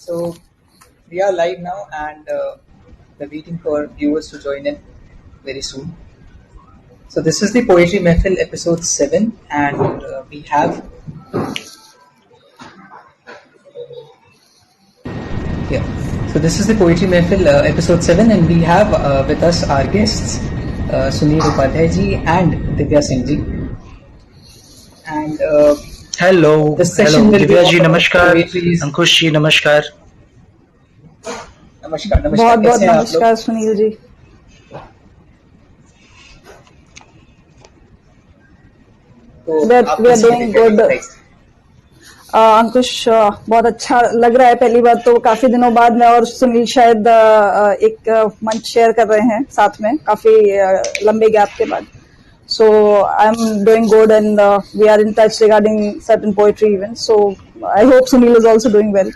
So we are live now, and we're waiting for viewers to join in very soon. So this is the Poetry Mehfil episode 7, and we have here. So this is the Poetry Mehfil episode 7, and we have with us our guests Sunil Upadhyay ji and Divya Singh ji. And Hello, this session hello, will be Divya ji all about नमस्कार, poetries. अंकुश जी नमस्कार. नमस्कार बहुत नमस्कार, बहुत कैसे हैं आप लोग? नमस्कार सुनील जी. तो We are आप we are कैसे doing हैं good. दिव्या जी? अंकुश बहुत अच्छा लग रहा है. पहली बात तो काफी दिनों बाद मैं और सुनील शायद एक मंच शेयर कर रहे हैं साथ में, काफी लंबे गैप के बाद. So I'm doing good, and we are in touch regarding certain poetry events. So I hope Sunil is also doing well.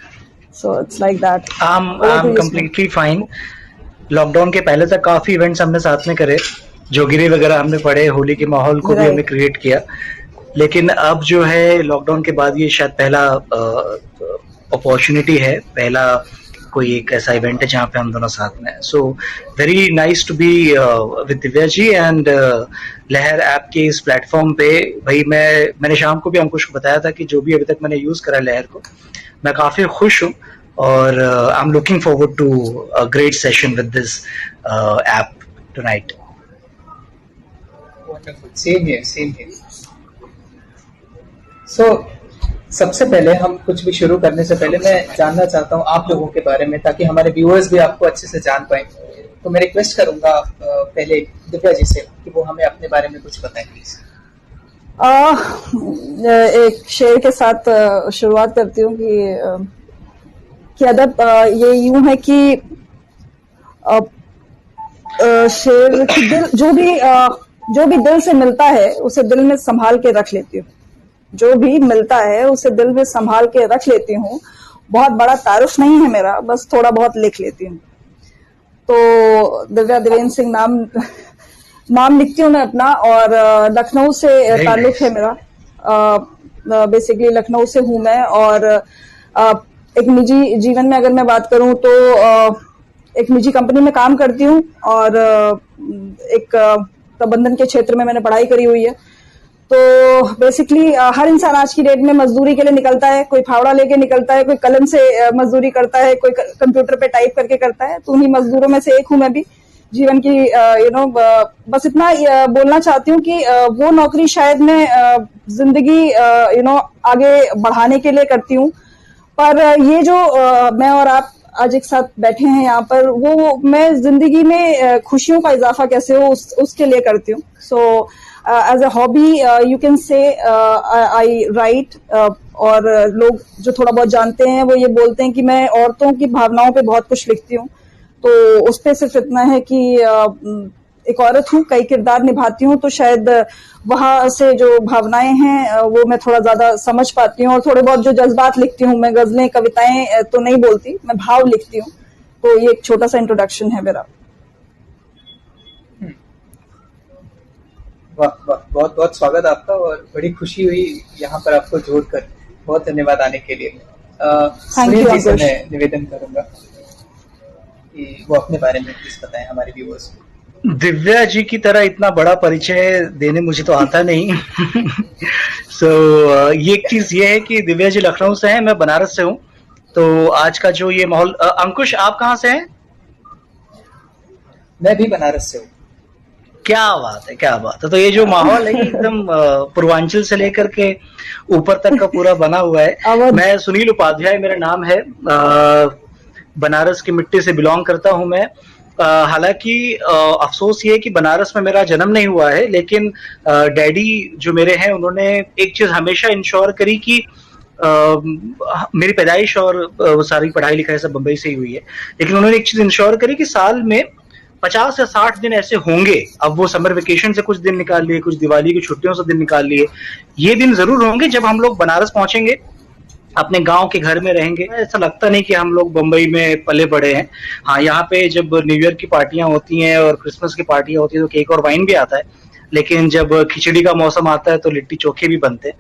So it's like that. I'm Over to you, Sunil. completely fine. Lockdown के पहले तक काफी events हमने साथ में करे, जोगिरी वगैरह हमने पढ़े, होली के माहौल को भी Right. हमने क्रिएट किया. लेकिन अब जो है लॉकडाउन के बाद ये शायद पहला अपॉर्चुनिटी है, पहला कोई एक ऐसा इवेंट है जहाँ पे हम दोनों साथ में हैं. So very nice to be with Divya ji and Lahar app के इस प्लेटफॉर्म पे. भाई मैंने शाम को भी अंकुश को बताया था कि जो भी अभी तक मैंने यूज करा लहर को, मैं काफी खुश हूँ और I am looking forward to a great session with this app tonight. Wonderful. Same here, same here. So, सबसे पहले हम कुछ भी शुरू करने से पहले मैं जानना चाहता हूँ आप लोगों के बारे में, ताकि हमारे व्यूअर्स भी आपको अच्छे से जान पाएं. तो मैं रिक्वेस्ट करूंगा पहले दिव्या जी से कि वो हमें अपने बारे में कुछ बताएं प्लीज. एक शेर के साथ शुरुआत करती हूँ कि अदब ये यूं है कि शेर की दिल जो भी दिल से मिलता है उसे दिल में संभाल के रख लेती हूँ. जो भी मिलता है उसे दिल में संभाल के रख लेती हूँ. बहुत बड़ा तारुफ नहीं है मेरा, बस थोड़ा बहुत लिख लेती हूँ. तो दिव्या देवेंद्र सिंह नाम लिखती हूँ मैं अपना, और लखनऊ से ताल्लुक है मेरा. बेसिकली लखनऊ से हूँ मैं, और एक निजी जीवन में अगर मैं बात करूँ तो एक निजी कंपनी में काम करती हूँ, और एक प्रबंधन के क्षेत्र में मैंने पढ़ाई करी हुई है. तो बेसिकली हर इंसान आज की डेट में मजदूरी के लिए निकलता है. कोई फावड़ा लेके निकलता है, कोई कलम से मजदूरी करता है, कोई कंप्यूटर पे टाइप करके करता है. तो उन्हीं मजदूरों में से एक हूं मैं भी. जीवन की बस इतना बोलना चाहती हूँ कि वो नौकरी शायद मैं जिंदगी आगे बढ़ाने के लिए करती हूँ, पर ये जो मैं और आप आज एक साथ बैठे हैं यहाँ पर, वो मैं जिंदगी में खुशियों का इजाफा कैसे हो उसके लिए करती हूँ. So as a hobby you can say I right, और लोग जो थोड़ा बहुत जानते हैं वो ये बोलते हैं कि मैं औरतों की भावनाओं पे बहुत कुछ लिखती हूँ. तो उस पे सिर्फ इतना है कि एक औरत हूँ, कई किरदार निभाती हूँ, तो शायद वहां से जो भावनाएं हैं वो मैं थोड़ा ज्यादा समझ पाती हूँ. और थोड़े बहुत जो जज्बात लिखती हूँ मैं, गजलें कविताएं तो नहीं बोलती, मैं भाव लिखती हूँ. तो ये एक छोटा सा इंट्रोडक्शन है मेरा. वाह वाह, बहुत बहुत स्वागत आपका, और बड़ी खुशी हुई यहाँ पर आपको जोड़कर. बहुत धन्यवाद आने के लिए. सुनील जी से मैं निवेदन करूंगा कि वो अपने बारे में प्लीज बताएं हमारे व्यूअर्स को. दिव्या जी की तरह इतना बड़ा परिचय देने मुझे तो आता नहीं. सो ये एक चीज ये है कि दिव्या जी लखनऊ से हैं, मैं बनारस से हूँ. तो आज का जो ये माहौल, अंकुश आप कहाँ से हैं? मैं भी बनारस से हूँ. क्या बात है, क्या बात है. तो ये जो माहौल है एकदम पूर्वांचल से लेकर के ऊपर तक का पूरा बना हुआ है. मैं सुनील उपाध्याय मेरा नाम है, बनारस की मिट्टी से बिलोंग करता हूं मैं. हालांकि अफसोस ये है कि बनारस में मेरा जन्म नहीं हुआ है, लेकिन डैडी जो मेरे हैं उन्होंने एक चीज हमेशा इंश्योर करी कि मेरी पैदाइश और सारी पढ़ाई लिखाई सब बंबई से ही हुई है, लेकिन उन्होंने एक चीज इंश्योर करी कि साल में 50 या 60 दिन ऐसे होंगे. अब वो समर वेकेशन से कुछ दिन निकाल लिए, कुछ दिवाली की छुट्टियों से दिन निकाल लिए, ये दिन जरूर होंगे जब हम लोग बनारस पहुंचेंगे, अपने गांव के घर में रहेंगे. ऐसा लगता नहीं कि हम लोग बंबई में पले बड़े हैं. हाँ, यहाँ पे जब न्यू ईयर की पार्टियां होती हैं और क्रिसमस की पार्टियां होती है तो केक और वाइन भी आता है, लेकिन जब खिचड़ी का मौसम आता है तो लिट्टी चोखे भी बनते हैं.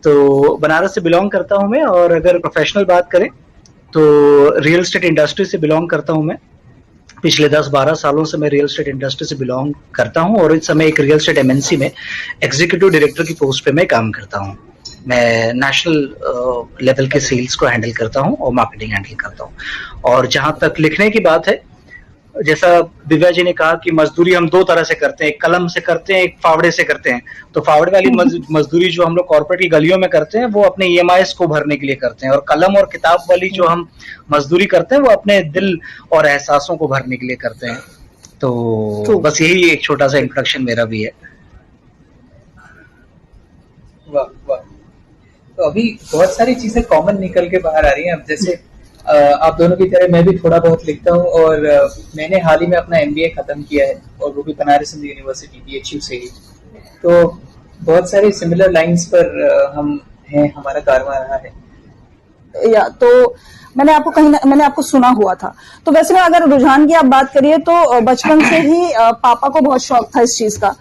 तो बनारस से बिलोंग करता हूं मैं. और अगर प्रोफेशनल बात करें तो रियल एस्टेट इंडस्ट्री से बिलोंग करता हूं मैं। पिछले 10-12 सालों से मैं रियल एस्टेट इंडस्ट्री से बिलोंग करता हूं और इस समय एक रियल एस्टेट एमएनसी में एग्जीक्यूटिव डायरेक्टर की पोस्ट पे मैं काम करता हूं। मैं नेशनल लेवल के सेल्स को हैंडल करता हूं और मार्केटिंग हैंडल करता हूं। और जहां तक लिखने की बात है, जैसा दिव्या जी ने कहा कि मजदूरी हम दो तरह से करते हैं, एक कलम से करते हैं, एक फावड़े से करते हैं। तो फावड़े वाली मजदूरी जो हम लोग कॉर्पोरेट की गलियों में करते हैं वो अपने ईएमआईज को भरने के लिए करते हैं, और कलम और किताब वाली जो हम मजदूरी करते हैं वो अपने दिल और एहसासों को भरने के लिए करते हैं। तो बस यही एक छोटा सा इंट्रोडक्शन मेरा भी है। वाह वाह। तो अभी बहुत सारी चीजें कॉमन निकल के बाहर आ रही हैं। अब जैसे आप दोनों की तरह मैं भी थोड़ा बहुत लिखता हूँ, और मैंने हाल ही में अपना एमबीए खत्म किया है, और वो भी बनारस हिंदू यूनिवर्सिटी बीएचयू से ही। तो बहुत सारी सिमिलर लाइंस पर हम हैं, हमारा कारवां रहा है। या तो मैंने आपको सुना हुआ था। तो वैसे में अगर रुझान की आप बात करिए तो बचपन से ही पापा को बहुत शौक था इस चीज का।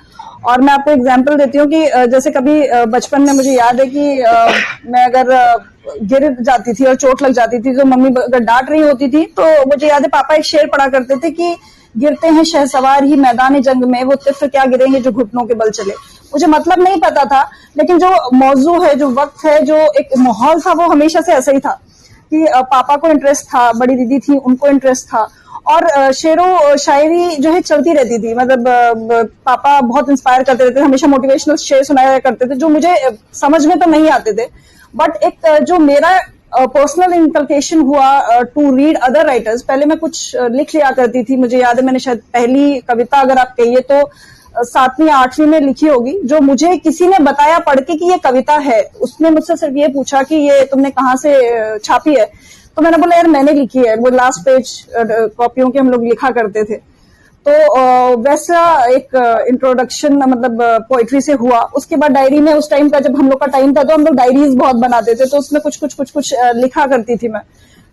और मैं आपको एग्जांपल देती हूँ कि जैसे कभी बचपन में मुझे याद है कि मैं अगर गिर जाती थी और चोट लग जाती थी, तो मम्मी अगर डांट रही होती थी, तो मुझे याद है पापा एक शेर पढ़ा करते थे कि गिरते हैं शहसवार ही मैदान जंग में, वो तिफ्र क्या गिरेंगे जो घुटनों के बल चले। मुझे मतलब नहीं पता था, लेकिन जो मौजू है, जो वक्त है, जो एक माहौल था, वो हमेशा से ऐसा ही था कि पापा को इंटरेस्ट था, बड़ी दीदी थी उनको इंटरेस्ट था, और शेरों शायरी जो है चलती रहती थी। मतलब पापा बहुत इंस्पायर करते रहते थे, हमेशा मोटिवेशनल शेर सुनाया करते थे जो मुझे समझ में तो नहीं आते थे, बट एक जो मेरा पर्सनल इंकल्केशन हुआ टू रीड अदर राइटर्स। पहले मैं कुछ लिख लिया करती थी। मुझे याद है मैंने शायद पहली कविता अगर आप कहिए तो 7वीं 8वीं में लिखी होगी, जो मुझे किसी ने बताया पढ़ के कि ये कविता है। उसने मुझसे सिर्फ ये पूछा कि ये तुमने कहाँ से छापी है, तो मैंने बोला यार मैंने लिखी है। वो लास्ट पेज कॉपियों के हम लोग लिखा करते थे। तो वैसा एक इंट्रोडक्शन मतलब पोइट्री से हुआ। उसके बाद डायरी में, उस टाइम का जब हम लोग का टाइम था तो हम लोग डायरीज बहुत बनाते थे, तो उसमें कुछ लिखा करती थी मैं।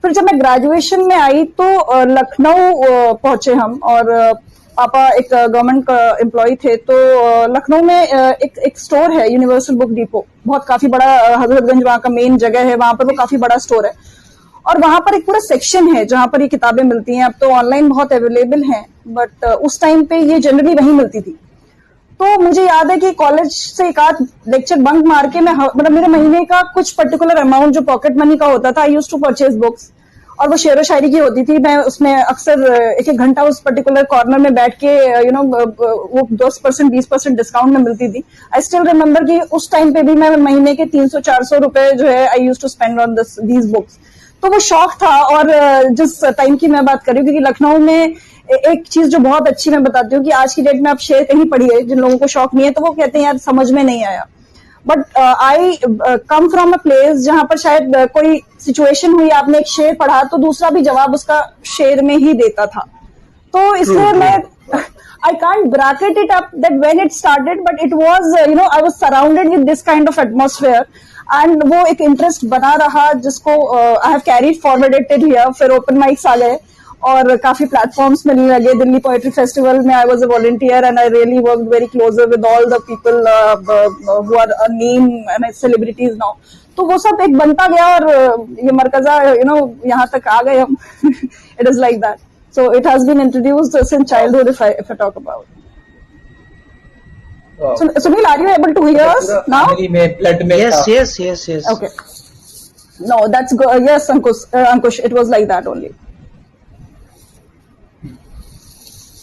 फिर जब मैं ग्रेजुएशन में आई तो लखनऊ पहुंचे हम, और पापा एक गवर्नमेंट एम्प्लॉय थे। तो लखनऊ में एक स्टोर है यूनिवर्सल बुक डिपो, बहुत काफी बड़ा, हजरतगंज वहां का मेन जगह है, वहां पर वो काफी बड़ा स्टोर है, और वहां पर एक पूरा सेक्शन है जहां पर ये किताबें मिलती हैं। अब तो ऑनलाइन बहुत अवेलेबल हैं, बट उस टाइम पे ये जनरली वहीं मिलती थी। तो मुझे याद है कि कॉलेज से एक आध लेक्चर बंक मार के मैं, मतलब मेरे महीने का कुछ पर्टिकुलर अमाउंट जो पॉकेट मनी का होता था, I used to purchase books, और वो शेरो शायरी की होती थी। मैं उसमें अक्सर एक घंटा उस पर्टिकुलर कॉर्नर में बैठ के वो 10% 20% डिस्काउंट में मिलती थी। आई स्टिल रिमेम्बर कि उस टाइम पे भी मैं महीने के 300-400 रुपए जो है I used to spend on these books. तो वो शौक था। और जिस टाइम की मैं बात कर रही हूँ, क्योंकि लखनऊ में एक चीज जो बहुत अच्छी मैं बताती हूँ कि आज की डेट में आप शेर कहीं पढ़िए, जिन लोगों को शौक नहीं है तो वो कहते हैं यार समझ में नहीं आया, but I come from a place जहां पर शायद कोई सिचुएशन हुई, आपने एक शेर पढ़ा तो दूसरा भी जवाब उसका शेर में ही देता था। तो इसलिए मैं I can't bracket it up that when it started, but it was, I was surrounded with this kind of atmosphere, and वो एक इंटरेस्ट बना रहा जिसको I have carried forwarded till here। फिर ओपन माइक्स आ गए और काफी प्लेटफॉर्म्स मिलने लगे। दिल्ली पोएट्री फेस्टिवल में I was a volunteer and I really worked very closer with all the people who are a name and celebrities now। तो वो सब एक बनता गया और ये मरकजा यहाँ तक आ गए हम। It is like that. So it has been introduced since childhood, if I talk about. Wow. So Sunil, are you able to hear us now? Yes. Okay. No, that's good. Yes, Ankush, it was like that only.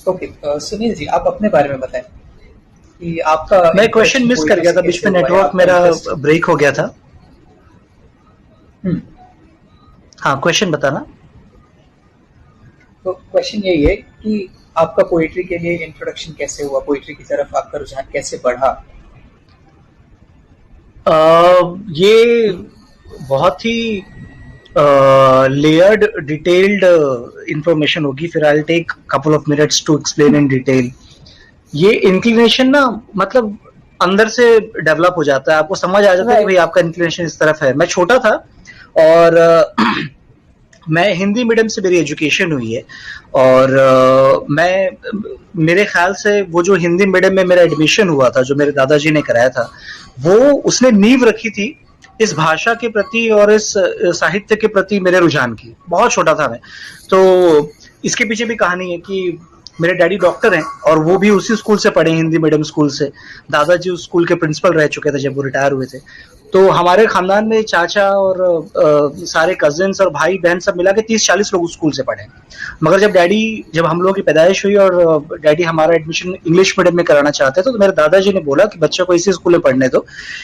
Okay, Sunil ji आप अपने बारे में बताएं कि आपका। मैं question miss कर गया था, बीच में नेटवर्क मेरा ब्रेक हो गया था। हाँ, क्वेश्चन बताना। तो क्वेश्चन यही है कि आपका पोएट्री के लिए इंट्रोडक्शन कैसे हुआ, पोएट्री की तरफ आपका रुझान कैसे बढ़ा? ये बहुत ही लेयर्ड डिटेल्ड इंफॉर्मेशन होगी, फिर I will take couple of minutes to explain in detail. ये इंक्लिनेशन ना मतलब अंदर से डेवलप हो जाता है, आपको समझ आ जाता है कि भाई आपका इंक्लिनेशन इस तरफ है। मैं छोटा था और मैं हिंदी मीडियम से मेरी एजुकेशन हुई है, और मेरे ख्याल से वो जो हिंदी मीडियम में मेरा एडमिशन हुआ था, जो मेरे दादाजी ने कराया था, वो उसने नींव रखी थी इस भाषा के प्रति और इस साहित्य के प्रति मेरे रुझान की। बहुत छोटा था मैं, तो इसके पीछे भी कहानी है कि मेरे डैडी डॉक्टर हैं और वो भी उसी स्कूल से पढ़े, हिंदी मीडियम स्कूल से। दादाजी उस स्कूल के प्रिंसिपल रह चुके थे जब वो रिटायर हुए थे। तो हमारे खानदान में चाचा और सारे कजिन्स और भाई बहन सब मिला के 30-40 लोग उस स्कूल से पढ़े। मगर जब हम लोगों की पैदाइश हुई और डैडी हमारा एडमिशन इंग्लिश मीडियम में कराना चाहते थे, तो मेरे दादाजी ने बोला कि बच्चे को इसी स्कूल में पढ़ने दो,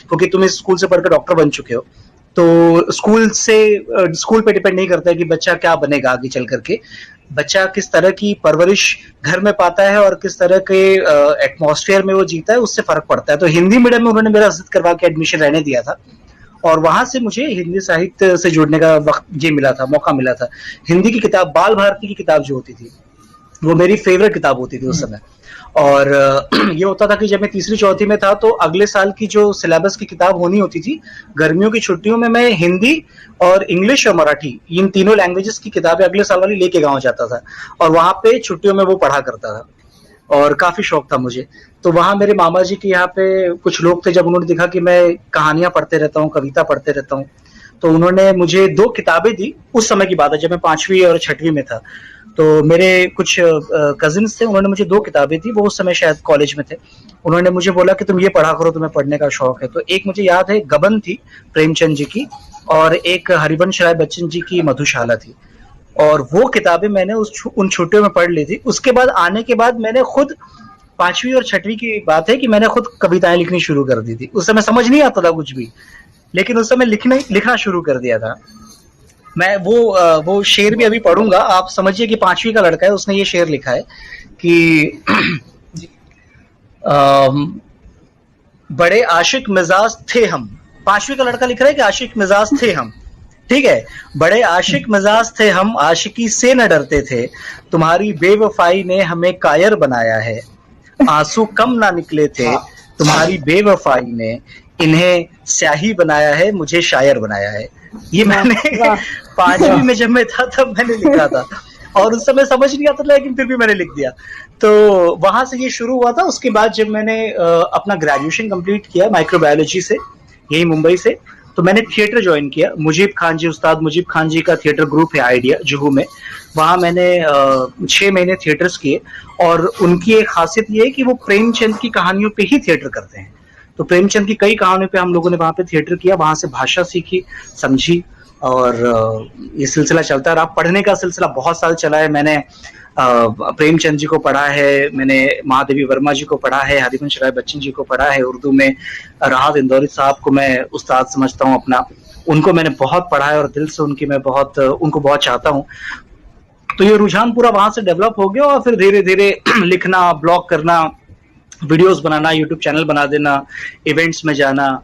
क्योंकि तुम इस स्कूल से पढ़कर डॉक्टर बन चुके हो। तो स्कूल पे डिपेंड नहीं करता है कि बच्चा क्या बनेगा आगे चल करके, बच्चा किस तरह की परवरिश घर में पाता है और किस तरह के एटमॉस्फेयर में वो जीता है, उससे फर्क पड़ता है। तो हिंदी मीडियम में उन्होंने मेरा जिद करवा के एडमिशन रहने दिया था और वहां से मुझे हिंदी साहित्य से जुड़ने का मौका मिला था। हिंदी की किताब, बाल भारती की किताब जो होती थी, वो मेरी फेवरेट किताब होती थी उस समय। और ये होता था कि जब मैं तीसरी चौथी में था तो अगले साल की जो सिलेबस की किताब होनी होती थी, गर्मियों की छुट्टियों में मैं हिंदी और इंग्लिश और मराठी, इन तीनों लैंग्वेजेस की किताबें अगले साल वाली लेके गाँव जाता था और वहां पे छुट्टियों में वो पढ़ा करता था और काफी शौक था मुझे। तो वहां मेरे मामा जी के यहाँ पे कुछ लोग थे, जब उन्होंने देखा कि मैं कहानियां पढ़ते रहता हूँ, कविता पढ़ते रहता हूँ, तो उन्होंने मुझे 2 किताबें दी। उस समय की बात है जब मैं 5वीं और 6वीं में था। तो मेरे कुछ कजिन्स थे, उन्होंने मुझे 2 किताबें दी, वो उस समय शायद कॉलेज में थे। उन्होंने मुझे बोला कि तुम ये पढ़ा करो, तुम्हें पढ़ने का शौक है। तो एक मुझे याद है गबन थी प्रेमचंद जी की, और एक हरिवंश राय बच्चन जी की मधुशाला थी, और वो किताबें मैंने उन छुट्टियों में पढ़ ली थी। उसके बाद आने के बाद मैंने खुद 5वीं और 6वीं की बात है कि मैंने खुद कविताएं लिखनी शुरू कर दी थी। उस समय समझ नहीं आता था कुछ भी, लेकिन उस समय लिखना शुरू कर दिया था मैं। वो शेर भी अभी पढ़ूंगा, आप समझिए कि 5वीं का लड़का है, उसने ये शेर लिखा है कि बड़े आशिक मिजाज थे हम। 5वीं का लड़का लिख रहा है कि आशिक मिजाज थे हम, ठीक है। बड़े आशिक मिजाज थे हम, आशिकी से न डरते थे, तुम्हारी बेवफाई ने हमें कायर बनाया है। आंसू कम ना निकले थे, तुम्हारी बेवफाई ने इन्हें स्याही बनाया है, मुझे शायर बनाया है। ये मैंने 5वीं में जब मैं था तब मैंने लिखा था, और उस समय समझ नहीं आता था, लेकिन फिर भी मैंने लिख दिया। तो वहां से ये शुरू हुआ था। उसके बाद जब मैंने अपना ग्रेजुएशन कंप्लीट किया माइक्रोबायोलॉजी से, यही मुंबई से, तो मैंने थिएटर ज्वाइन किया। उस्ताद मुजीब खान जी का थिएटर ग्रुप है आइडिया जुहू में, वहां मैंने 6 महीने थिएटर्स किए। और उनकी एक खासियत ये है कि वो प्रेमचंद की कहानियों पे ही थिएटर करते हैं। तो प्रेमचंद की कई कहानियों पे हम लोगों ने वहां पे थिएटर किया, वहां से भाषा सीखी, समझी, और ये सिलसिला चलता रहा। पढ़ने का सिलसिला बहुत साल चला है। मैंने प्रेमचंद जी को पढ़ा है, मैंने महादेवी वर्मा जी को पढ़ा है, हरिवंश राय बच्चन जी को पढ़ा है। उर्दू में राहत इंदौरी साहब को मैं उस्ताद समझता हूँ अपना, उनको मैंने बहुत पढ़ा है और दिल से उनको बहुत चाहता हूँ। तो ये रुझान पूरा वहां से डेवलप हो गया, और फिर धीरे धीरे लिखना, ब्लॉग करना, वीडियोस बनाना, यूट्यूब चैनल बना देना, इवेंट्स में जाना।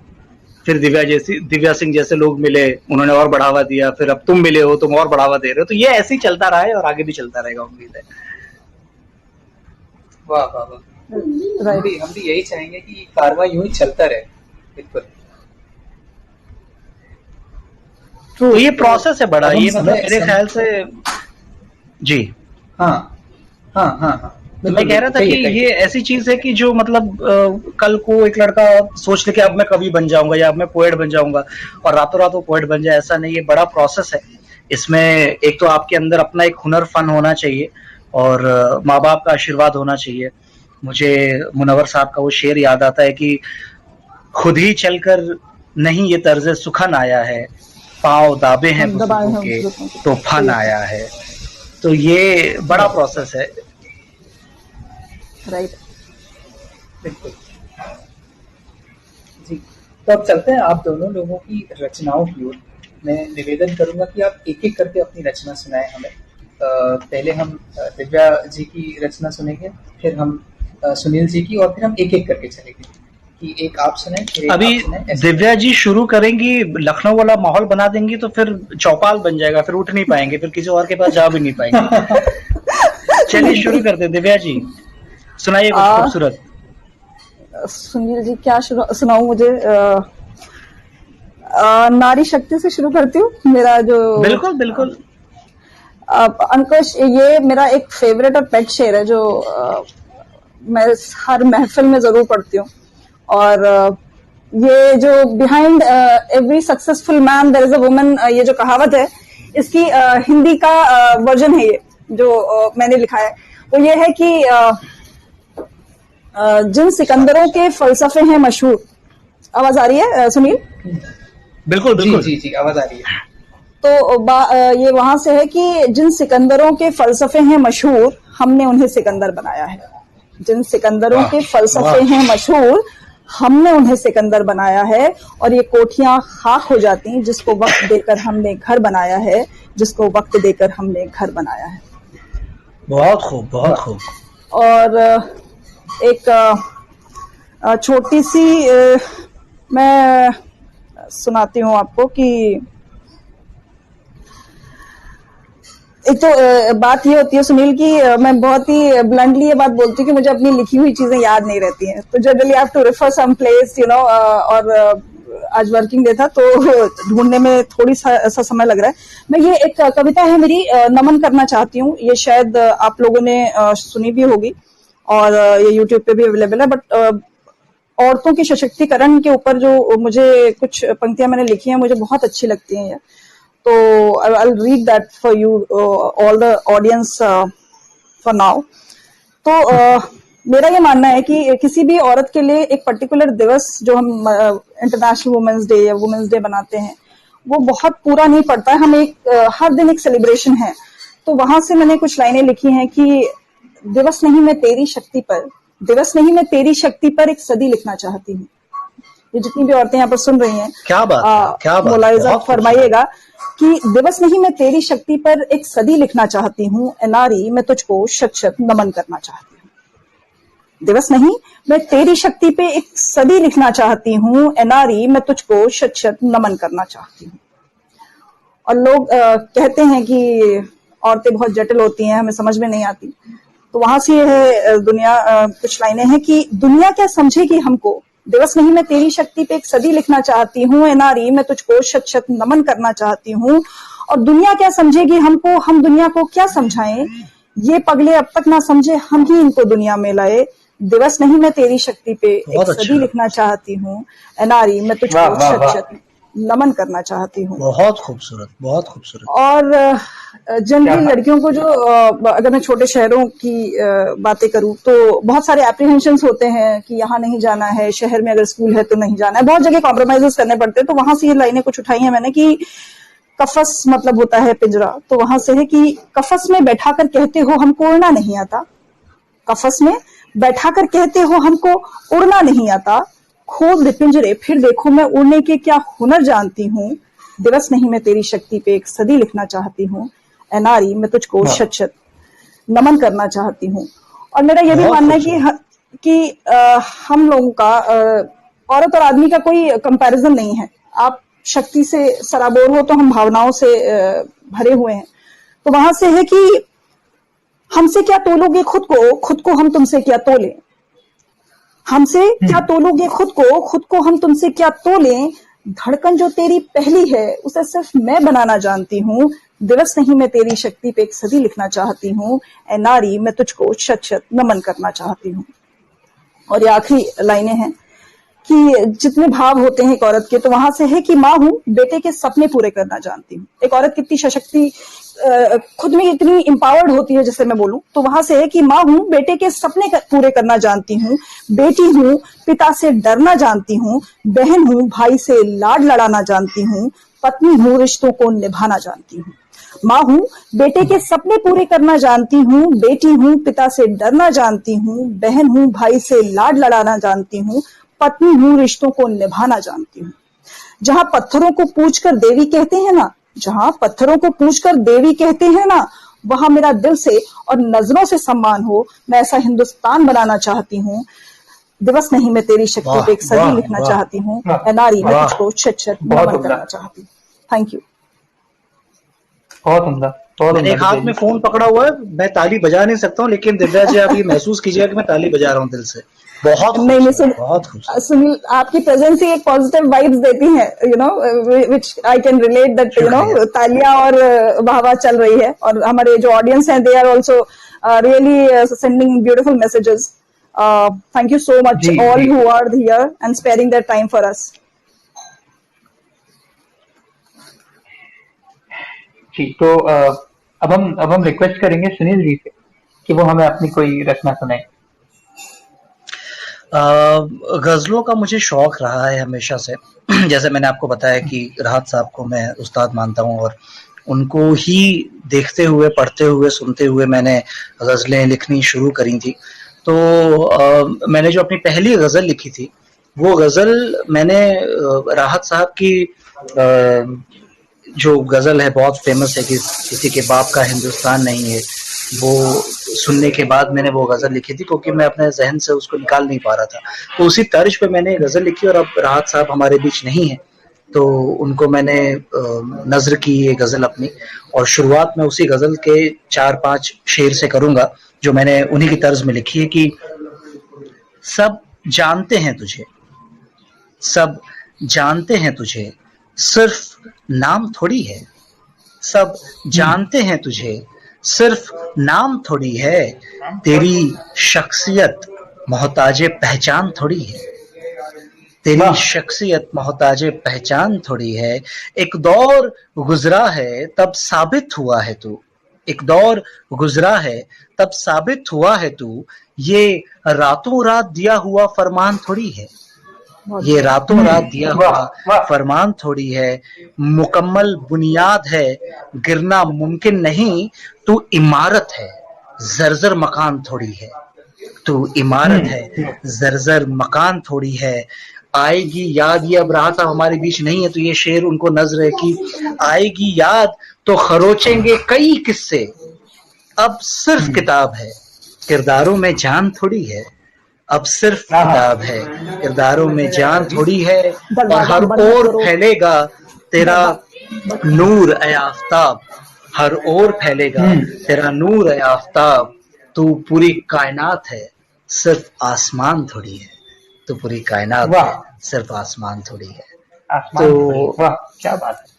फिर दिव्या सिंह जैसे लोग मिले, उन्होंने और बढ़ावा दिया। फिर अब तुम मिले हो, तुम और बढ़ावा दे रहे हो। तो ये ऐसे ही चलता रहा है और आगे भी चलता रहेगा, उम्मीद है। वाह वाह वाह, हम भी यही चाहेंगे कि कारवां यूं ही चलता रहे। बिल्कुल। तो ये प्रोसेस है बड़ा, ये मतलब मेरे ख्याल से जी हाँ हाँ हाँ हाँ। मैं कह रहा था कि ये ऐसी चीज है कि जो मतलब कल को एक लड़का सोच ले कि अब मैं कवि बन जाऊंगा या अब मैं पोएट बन जाऊंगा और रातों रात वो पोएट बन जाए, ऐसा नहीं। ये बड़ा प्रोसेस है। इसमें एक तो आपके अंदर अपना एक हुनर, फन होना चाहिए, और माँ बाप का आशीर्वाद होना चाहिए। मुझे मुनव्वर साहब का वो शेर याद आता है कि खुद ही चलकर नहीं ये तर्ज सुखन आया है, पाँव दाबे हैं बुजुर्गों के तो फन आया है। तो ये बड़ा प्रोसेस है। राइट, बिल्कुल जी। तो अब चलते हैं आप दोनों लोगों की रचनाओं की ओर। मैं निवेदन करूंगा कि आप एक एक करके अपनी रचना सुनाएं हमें। पहले हम दिव्या जी की रचना सुनेंगे, फिर हम सुनील जी की, और फिर हम एक एक करके चलेंगे कि एक आप सुनाएं, फिर एक अभी आप सुनाएं। दिव्या जी शुरू करेंगी, लखनऊ वाला माहौल बना देंगी, तो फिर चौपाल बन जाएगा, फिर उठ नहीं पाएंगे, फिर किसी और के पास जा भी नहीं पाएंगे। चलिए शुरू करते हैं। दिव्या जी सुनाइए कुछ खूबसूरत। सुनील जी क्या सुनाऊं मुझे? नारी शक्ति से शुरू करती हूँ। मेरा जो बिल्कुल बिल्कुल अंकुश, ये मेरा एक फेवरेट और पेट शेर है जो मैं हर महफिल में जरूर पढ़ती हूँ। और ये जो behind every successful man there is a woman, ये जो कहावत है, इसकी हिंदी का वर्जन है ये जो मैंने लिखा है। वो ये है कि जिन सिकंदरों के फलसफे हैं मशहूर। आवाज आ रही है सुनील? बिल्कुल बिल्कुल। जी जी आवाज आ रही है। तो ये वहां से है कि जिन सिकंदरों के फलसफे हैं मशहूर, हमने उन्हें सिकंदर बनाया है। जिन सिकंदरों के फलसफे हैं मशहूर, हमने उन्हें सिकंदर बनाया है। और ये कोठियां खाक हो जाती जिसको वक्त देकर हमने घर बनाया है, जिसको वक्त देकर हमने घर बनाया है। बहुत खूब, बहुत खूब। और एक छोटी सी मैं सुनाती हूँ आपको कि एक तो बात ये होती है सुनील की मैं बहुत ही ब्लंटली ये बात बोलती हूँ कि मुझे अपनी लिखी हुई चीजें याद नहीं रहती हैं, तो generally have to refer some place you know. और आज वर्किंग डे था तो ढूंढने में थोड़ी सा समय लग रहा है। मैं ये एक कविता है मेरी, नमन करना चाहती हूँ। ये शायद आप लोगों ने सुनी भी होगी और ये यूट्यूब पे भी अवेलेबल है। बट औरतों के सशक्तिकरण के ऊपर जो मुझे कुछ पंक्तियां मैंने लिखी हैं, मुझे बहुत अच्छी लगती हैं ये। तो I'll read that for you, all the audience for now. तो मेरा ये मानना है कि किसी भी औरत के लिए एक पर्टिकुलर दिवस जो हम इंटरनेशनल वुमेन्स डे या वुमेन्स डे बनाते हैं, वो बहुत पूरा नहीं पड़ता है। हम एक हर दिन एक सेलिब्रेशन है। तो वहां से मैंने कुछ लाइनें लिखी हैं कि दिवस नहीं मैं तेरी शक्ति पर, दिवस नहीं मैं तेरी शक्ति पर एक सदी लिखना चाहती हूँ। ये जितनी भी औरतें यहाँ पर सुन रही हैं, क्या बात, क्या बात, मुलाहिजा फरमाइएगा कि दिवस नहीं मैं तेरी शक्ति पर एक सदी लिखना चाहती हूँ, ए नारी मैं तुझको शत शत नमन करना चाहती हूँ। दिवस नहीं मैं तेरी शक्ति पे एक सदी लिखना चाहती हूँ, ए नारी मैं तुझको शत शत नमन करना चाहती हूँ। और लोग कहते हैं कि औरतें बहुत जटिल होती हैं, हमें समझ में नहीं आती। तो वहां से ये है दुनिया, कुछ लाइनें हैं कि दुनिया क्या समझेगी हमको, दिवस नहीं मैं तेरी शक्ति पे एक सदी लिखना चाहती हूँ, ए नारी मैं तुझको शत शत नमन करना चाहती हूँ। और दुनिया क्या समझेगी हमको, हम दुनिया को क्या समझाएं, ये पगले अब तक ना समझे, हम ही इनको दुनिया में लाए। दिवस नहीं मैं तेरी शक्ति पे एक सदी लिखना चाहती हूँ, ए नारी मैं तुझको शत शत नमन करना चाहती हूँ। बहुत खूबसूरत, बहुत खूबसूरत। और जनरली लड़कियों को जो अगर मैं छोटे शहरों की बातें करूं तो बहुत सारे एप्रीहेंशंस होते हैं कि यहाँ नहीं जाना है, शहर में अगर स्कूल है तो नहीं जाना है, बहुत जगह कॉम्प्रोमाइजेस करने पड़ते हैं। तो वहां से ये लाइनें कुछ उठाई हैं मैंने कि कफस मतलब होता है पिंजरा। तो वहां से है कि कफस में बैठा कर कहते हो हमको उड़ना नहीं आता, कफस में बैठा कर कहते हो हमको उड़ना नहीं आता, खोल दे पिंजरे फिर देखो मैं उड़ने के क्या हुनर जानती हूँ। दिवस नहीं मैं तेरी शक्ति पे एक सदी लिखना चाहती हूँ, ए नारी मैं तुझको शत शत नमन करना चाहती हूँ। और मेरा ये भी मानना है कि हम लोगों का औरत और आदमी का कोई कंपैरिजन नहीं है। आप शक्ति से सराबोर हो तो हम भावनाओं से भरे हुए हैं। तो वहां से है कि हमसे क्या तोलोगे खुद को हम तुमसे क्या तोलें, हमसे क्या तोलोगे खुद को हम तुमसे क्या तोलें। धड़कन जो तेरी पहली है उसे सिर्फ मैं बनाना जानती हूँ। दिवस नहीं मैं तेरी शक्ति पे एक सदी लिखना चाहती हूँ, ए नारी मैं तुझको शत शत नमन करना चाहती हूँ। और ये आखिरी लाइनें हैं कि जितने भाव होते हैं एक औरत के, तो वहां से है कि माँ हूं बेटे के सपने पूरे करना जानती हूँ। एक औरत कितनी सशक्ति खुद में इतनी एम्पावर्ड होती है, जैसे मैं बोलूं, तो वहां से है कि माँ हूं बेटे के सपने पूरे करना जानती हूँ, बेटी हूँ पिता से डरना जानती हूँ, बहन हूँ भाई से लाड लड़ाना जानती हूँ, पत्नी हूँ रिश्तों को निभाना जानती हूँ। माँ हूँ बेटे के सपने पूरे करना जानती हूँ, बेटी हूँ पिता से डरना जानती हूँ, बहन हूँ भाई से लाड लड़ाना जानती हूँ, पत्नी हूँ रिश्तों को निभाना जानती हूँ। जहां पत्थरों को पूछकर देवी कहते हैं ना, जहां पत्थरों को पूछकर देवी कहते हैं ना, वहां मेरा दिल से और नजरों से सम्मान हो। मैं ऐसा हिंदुस्तान बनाना चाहती हूँ। दिवस नहीं मैं तेरी शक्ति पे एक सदी लिखना चाहती हूँ, ए नारी मैं तुझको शत शत नमन करना चाहती हूँ। Thank you. बहुत उम्दा। एक हाथ में फोन पकड़ा हुआ है, मैं ताली बजा नहीं सकता हूँ, लेकिन दिव्या जी आप ये महसूस कीजिएगा कि मैं ताली बजा रहा हूँ दिल से। बहुत बहुत सुनील, आपकी प्रेजेंस ही एक पॉजिटिव वाइब्स देती है, you know, which I can relate that, you know, तालियां और वाह चल रही है। और हमारे जो ऑडियंस हैं, they are also really sending beautiful messages. Thank you so much, जी all जी who are here and sparing their time for us. जी। तो अब हम रिक्वेस्ट करेंगे सुनील जी से कि वो हमें अपनी कोई रचना सुनाए। गज़लों का मुझे शौक रहा है हमेशा से। जैसे मैंने आपको बताया कि राहत साहब को मैं उस्ताद मानता हूँ और उनको ही देखते हुए, पढ़ते हुए, सुनते हुए मैंने गज़लें लिखनी शुरू करी थी। तो मैंने जो अपनी पहली गज़ल लिखी थी, वो गज़ल मैंने राहत साहब की जो गज़ल है बहुत फेमस है कि किसी के बाप का हिंदुस्तान नहीं है, वो सुनने के बाद मैंने वो गज़ल लिखी थी क्योंकि मैं अपने ज़हन से उसको निकाल नहीं पा रहा था। तो उसी तर्ज पे मैंने गज़ल लिखी और अब राहत साहब हमारे बीच नहीं हैं, तो उनको मैंने नज़्र की ये गज़ल अपनी, और शुरुआत में उसी गज़ल के 4-5 शेर से करूँगा, जो मैंने उन्हीं की तर्ज में लिखी है कि सब जानते हैं तुझे, सब जानते हैं तुझे, सिर्फ नाम थोड़ी है। सब जानते हैं तुझे, सिर्फ नाम थोड़ी है। तेरी शख्सियत मोहताजे पहचान थोड़ी है। तेरी वाह शख्सियत मोहताजे पहचान थोड़ी है। एक दौर गुजरा है तब साबित हुआ है तू। एक दौर गुजरा है तब साबित हुआ है तू। ये रातों रात दिया हुआ फरमान थोड़ी है। ये रातों रात दिया वाह हुआ वाह फरमान थोड़ी है। मुकम्मल बुनियाद है, गिरना मुमकिन नहीं। तू इमारत है, जर्जर मकान थोड़ी है। तू इमारत है, हम्म। जर्जर मकान थोड़ी है। आएगी याद, ये अब राहत साहब हमारे बीच नहीं है तो ये शेर उनको नज़्र है कि आएगी याद तो खरोचेंगे कई किस्से। अब सिर्फ किताब है, किरदारों में जान थोड़ी है। अब सिर्फ हाँ किताब है, किरदारों में जान थोड़ी है। और दरवाजा हर बंद ओर करो। फैलेगा तेरा दरवाजा नूर ए आफताब। हर ओर फैलेगा तेरा नूर ए आफताब। तू पूरी कायनात है, सिर्फ आसमान थोड़ी है। तू पूरी कायनात वाह है, सिर्फ आसमान थोड़ी है। आसमान थोड़ी तो वाह क्या बात है।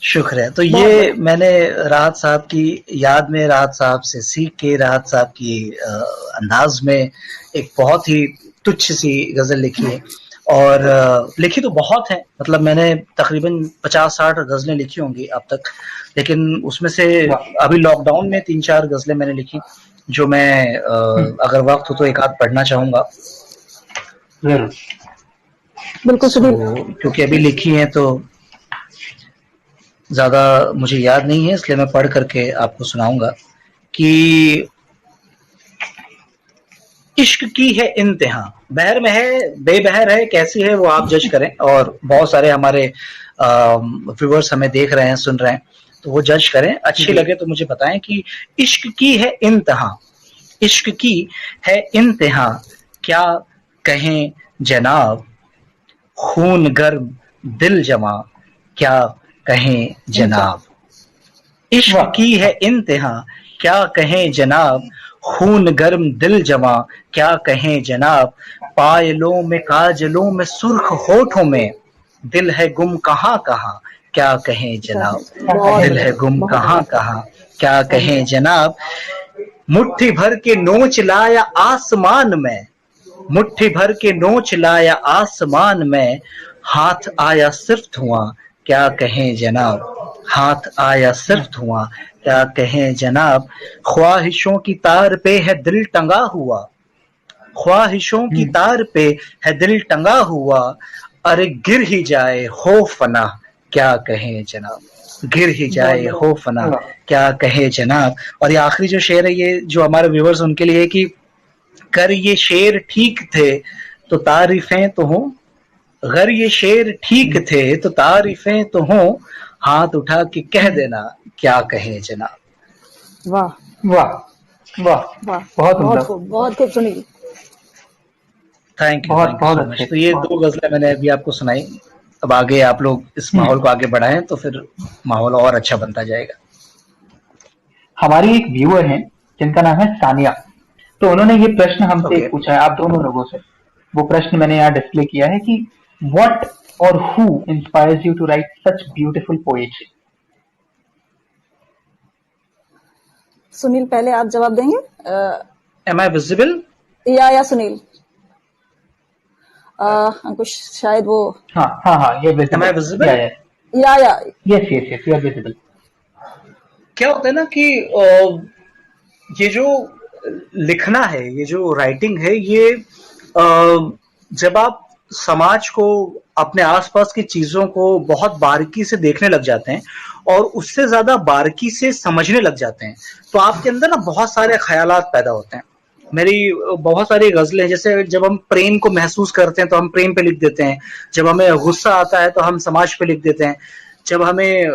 शुक्र है। तो बहुत ये बढ़िया। मैंने राहत साहब की याद में, राहत साहब से सीख के, राहत साहब की अंदाज में एक बहुत ही तुच्छ सी गजल लिखी है। और लिखी तो बहुत है, मतलब मैंने तकरीबन 50-60 गजलें लिखी होंगी अब तक, लेकिन उसमें से वाह अभी लॉकडाउन में 3-4 गजलें मैंने लिखी, जो मैं अगर वक्त हो तो एक आध पढ़ना चाहूंगा। जरूर। बिल्कुल सुनील। क्योंकि अभी लिखी है तो ज्यादा मुझे याद नहीं है, इसलिए मैं पढ़ करके आपको सुनाऊंगा कि इश्क की है इंतहा। बहर में है, बेबहर है, कैसी है वो आप जज करें। और बहुत सारे हमारे व्यूअर्स हमें देख रहे हैं, सुन रहे हैं, तो वो जज करें। अच्छी जी लगे तो मुझे बताएं कि इश्क की है इंतहा, इश्क की है इंतहा, क्या कहें जनाब, खून गर्म दिल जमा, क्या कहें इनका जनाब। इश्क वाह की है इंतहा, क्या कहें जनाब, खून गर्म दिल जमा, क्या कहें जनाब। पायलों में, काजलों में, सुर्ख होठों में, दिल है गुम कहाँ कहाँ, क्या कहें क्या है। जनाब। बहुत दिल है बढ़िया, गुम बहुत कहाँ बढ़िया, कहाँ, क्या बहुत कहें बढ़िया। जनाब। मुट्ठी भर के नोच लाया आसमान में, मुट्ठी भर के नोच लाया आसमान में, हाथ आया सिर्फ धुआं, क्या कहें जनाब। हाथ आया सिर्फ धुआं, क्या कहें जनाब। ख्वाहिशों की तार पे है दिल टंगा हुआ, ख्वाहिशों की तार पे है दिल टंगा हुआ। अरे गिर ही जाए हो फना, क्या कहें जनाब। गिर ही बहुत जाए बढ़िया हो फना, वाह क्या कहे जनाब। और ये आखिरी जो शेर है, ये जो हमारे व्यूवर्स उनके लिए कि कर ये शेर ठीक थे तो तारीफें तो हों, अगर ये शेर ठीक थे तो तारीफें तो हों, हाथ उठा के कह देना, क्या कहे जनाब। वाह वाह वाह वाह। बहुत उम्दा बहुत खूब सुनील। थैंक यू, बहुत थैंक यू बहुत सो मच। अच्छे तो ये बहुत दो गजलें मैंने अभी आपको सुनाई। अब आगे आप लोग इस माहौल को आगे बढ़ाएं तो फिर माहौल और अच्छा बनता जाएगा। हमारी एक व्यूअर हैं जिनका नाम है सानिया, तो उन्होंने ये प्रश्न हमसे ओके। पूछा है आप दोनों लोगों से। वो प्रश्न मैंने यहाँ डिस्प्ले किया है कि व्हाट और who inspires you to write such beautiful poetry. Sunil पहले आप जवाब देंगे। Am I visible? या सुनील, अंकुश शायद वो, हाँ, ये Am I visible? या यस यू आर विजिबल। क्या होता है ना कि ये जो लिखना है, ये जो राइटिंग है, ये जब आप समाज को, अपने आसपास की चीजों को बहुत बारीकी से देखने लग जाते हैं और उससे ज्यादा बारीकी से समझने लग जाते हैं, तो आपके अंदर ना बहुत सारे ख्यालात पैदा होते हैं। मेरी बहुत सारी गजलें, जैसे जब हम प्रेम को महसूस करते हैं तो हम प्रेम पे लिख देते हैं, जब हमें गुस्सा आता है तो हम समाज पे लिख देते हैं, जब हमें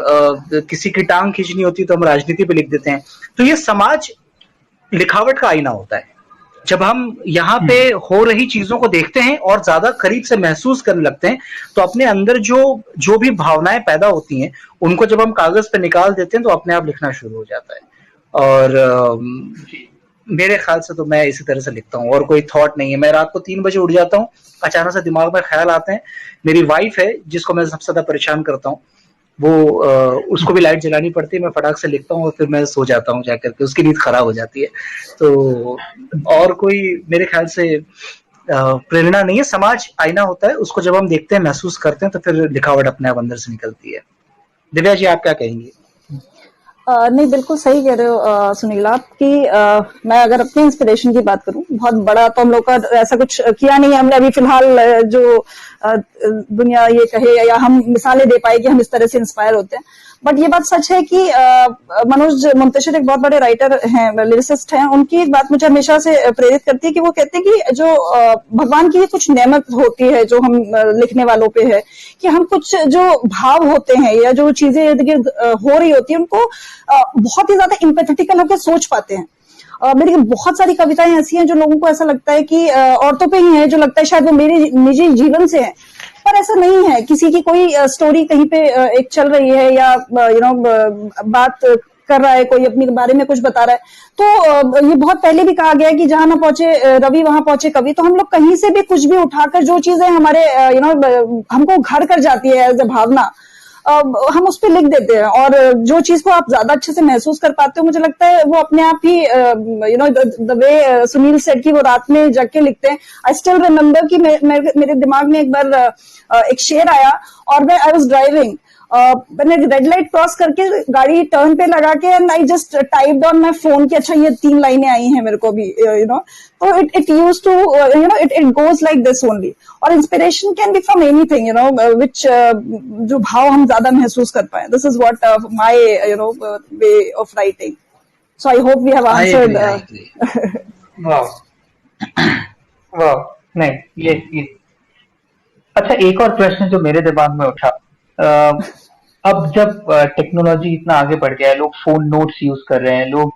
किसी की टांग खींचनी होती है तो हम राजनीति पे लिख देते हैं। तो ये समाज लिखावट का आईना होता है। जब हम यहाँ पे हो रही चीजों को देखते हैं और ज्यादा करीब से महसूस करने लगते हैं, तो अपने अंदर जो भी भावनाएं पैदा होती हैं, उनको जब हम कागज पे निकाल देते हैं तो अपने आप लिखना शुरू हो जाता है। और मेरे ख्याल से तो मैं इसी तरह से लिखता हूँ, और कोई थॉट नहीं है। मैं रात को 3 बजे उठ जाता हूँ, अचानक से दिमाग में ख्याल आते हैं। मेरी वाइफ है जिसको मैं सबसे ज्यादा परेशान करता हूँ, वो उसको भी लाइट जलानी पड़ती है, मैं फटाक से लिखता हूँ और फिर मैं सो जाता हूँ जाकर के, उसकी नींद खराब हो जाती है। तो और कोई मेरे ख्याल से प्रेरणा नहीं है। समाज आईना होता है, उसको जब हम देखते हैं, महसूस करते हैं, तो फिर लिखावट अपने आप अंदर से निकलती है। दिव्या जी, आप क्या कहेंगी? नहीं, बिल्कुल सही कह रहे हो सुनील आप कि मैं अगर अपनी इंस्पिरेशन की बात करूं, बहुत बड़ा तो हम लोग का ऐसा कुछ किया नहीं है हमने अभी फिलहाल, जो दुनिया ये कहे या हम मिसालें दे पाए कि हम इस तरह से इंस्पायर होते हैं। बट ये बात सच है कि मनोज मुंतशिर एक बहुत बड़े राइटर हैं, लिरिसिस्ट हैं। उनकी एक बात मुझे हमेशा से प्रेरित करती है कि वो कहते हैं कि जो भगवान की कुछ नेमत होती है जो हम लिखने वालों पे है, कि हम कुछ जो भाव होते हैं या जो चीजें इर्द गिर्द हो रही होती है उनको बहुत ही ज्यादा इम्पैथेटिकल होकर सोच पाते हैं। मेरी बहुत सारी कविताएं ऐसी हैं जो लोगों को ऐसा लगता है कि औरतों पे ही है, जो लगता है शायद वो मेरे निजी जीवन से है, पर ऐसा नहीं है। किसी की कोई स्टोरी कहीं पे एक चल रही है या बात कर रहा है, कोई अपने बारे में कुछ बता रहा है, तो ये बहुत पहले भी कहा गया है कि जहां ना पहुंचे रवि वहां पहुंचे कवि। तो हम लोग कहीं से भी कुछ भी उठाकर जो चीजें हमारे हमको घर कर जाती है एज ए भावना, हम उस पर लिख देते हैं। और जो चीज को आप ज्यादा अच्छे से महसूस कर पाते हो, मुझे लगता है वो अपने आप ही द वे सुनील सेड की वो रात में जग के लिखते हैं। आई स्टिल रिमेम्बर कि मेरे दिमाग में एक बार एक शेर आया, और मैं आई वॉज ड्राइविंग, मैंने रेड लाइट क्रॉस करके गाड़ी टर्न पे लगा के and I just typed on my phone कि अच्छा ये 3 लाइनें आई हैं मेरे को भी, तो it used to it goes like this only. और inspiration can be from anything which जो भाव हम ज्यादा महसूस कर पाए। This is what my way of writing. So I hope we have answered. वाह वाह, नहीं ये अच्छा, एक और प्रश्न जो मेरे दिमाग में उठा, अब जब टेक्नोलॉजी इतना आगे बढ़ गया है, लोग फोन नोट्स यूज कर रहे हैं, लोग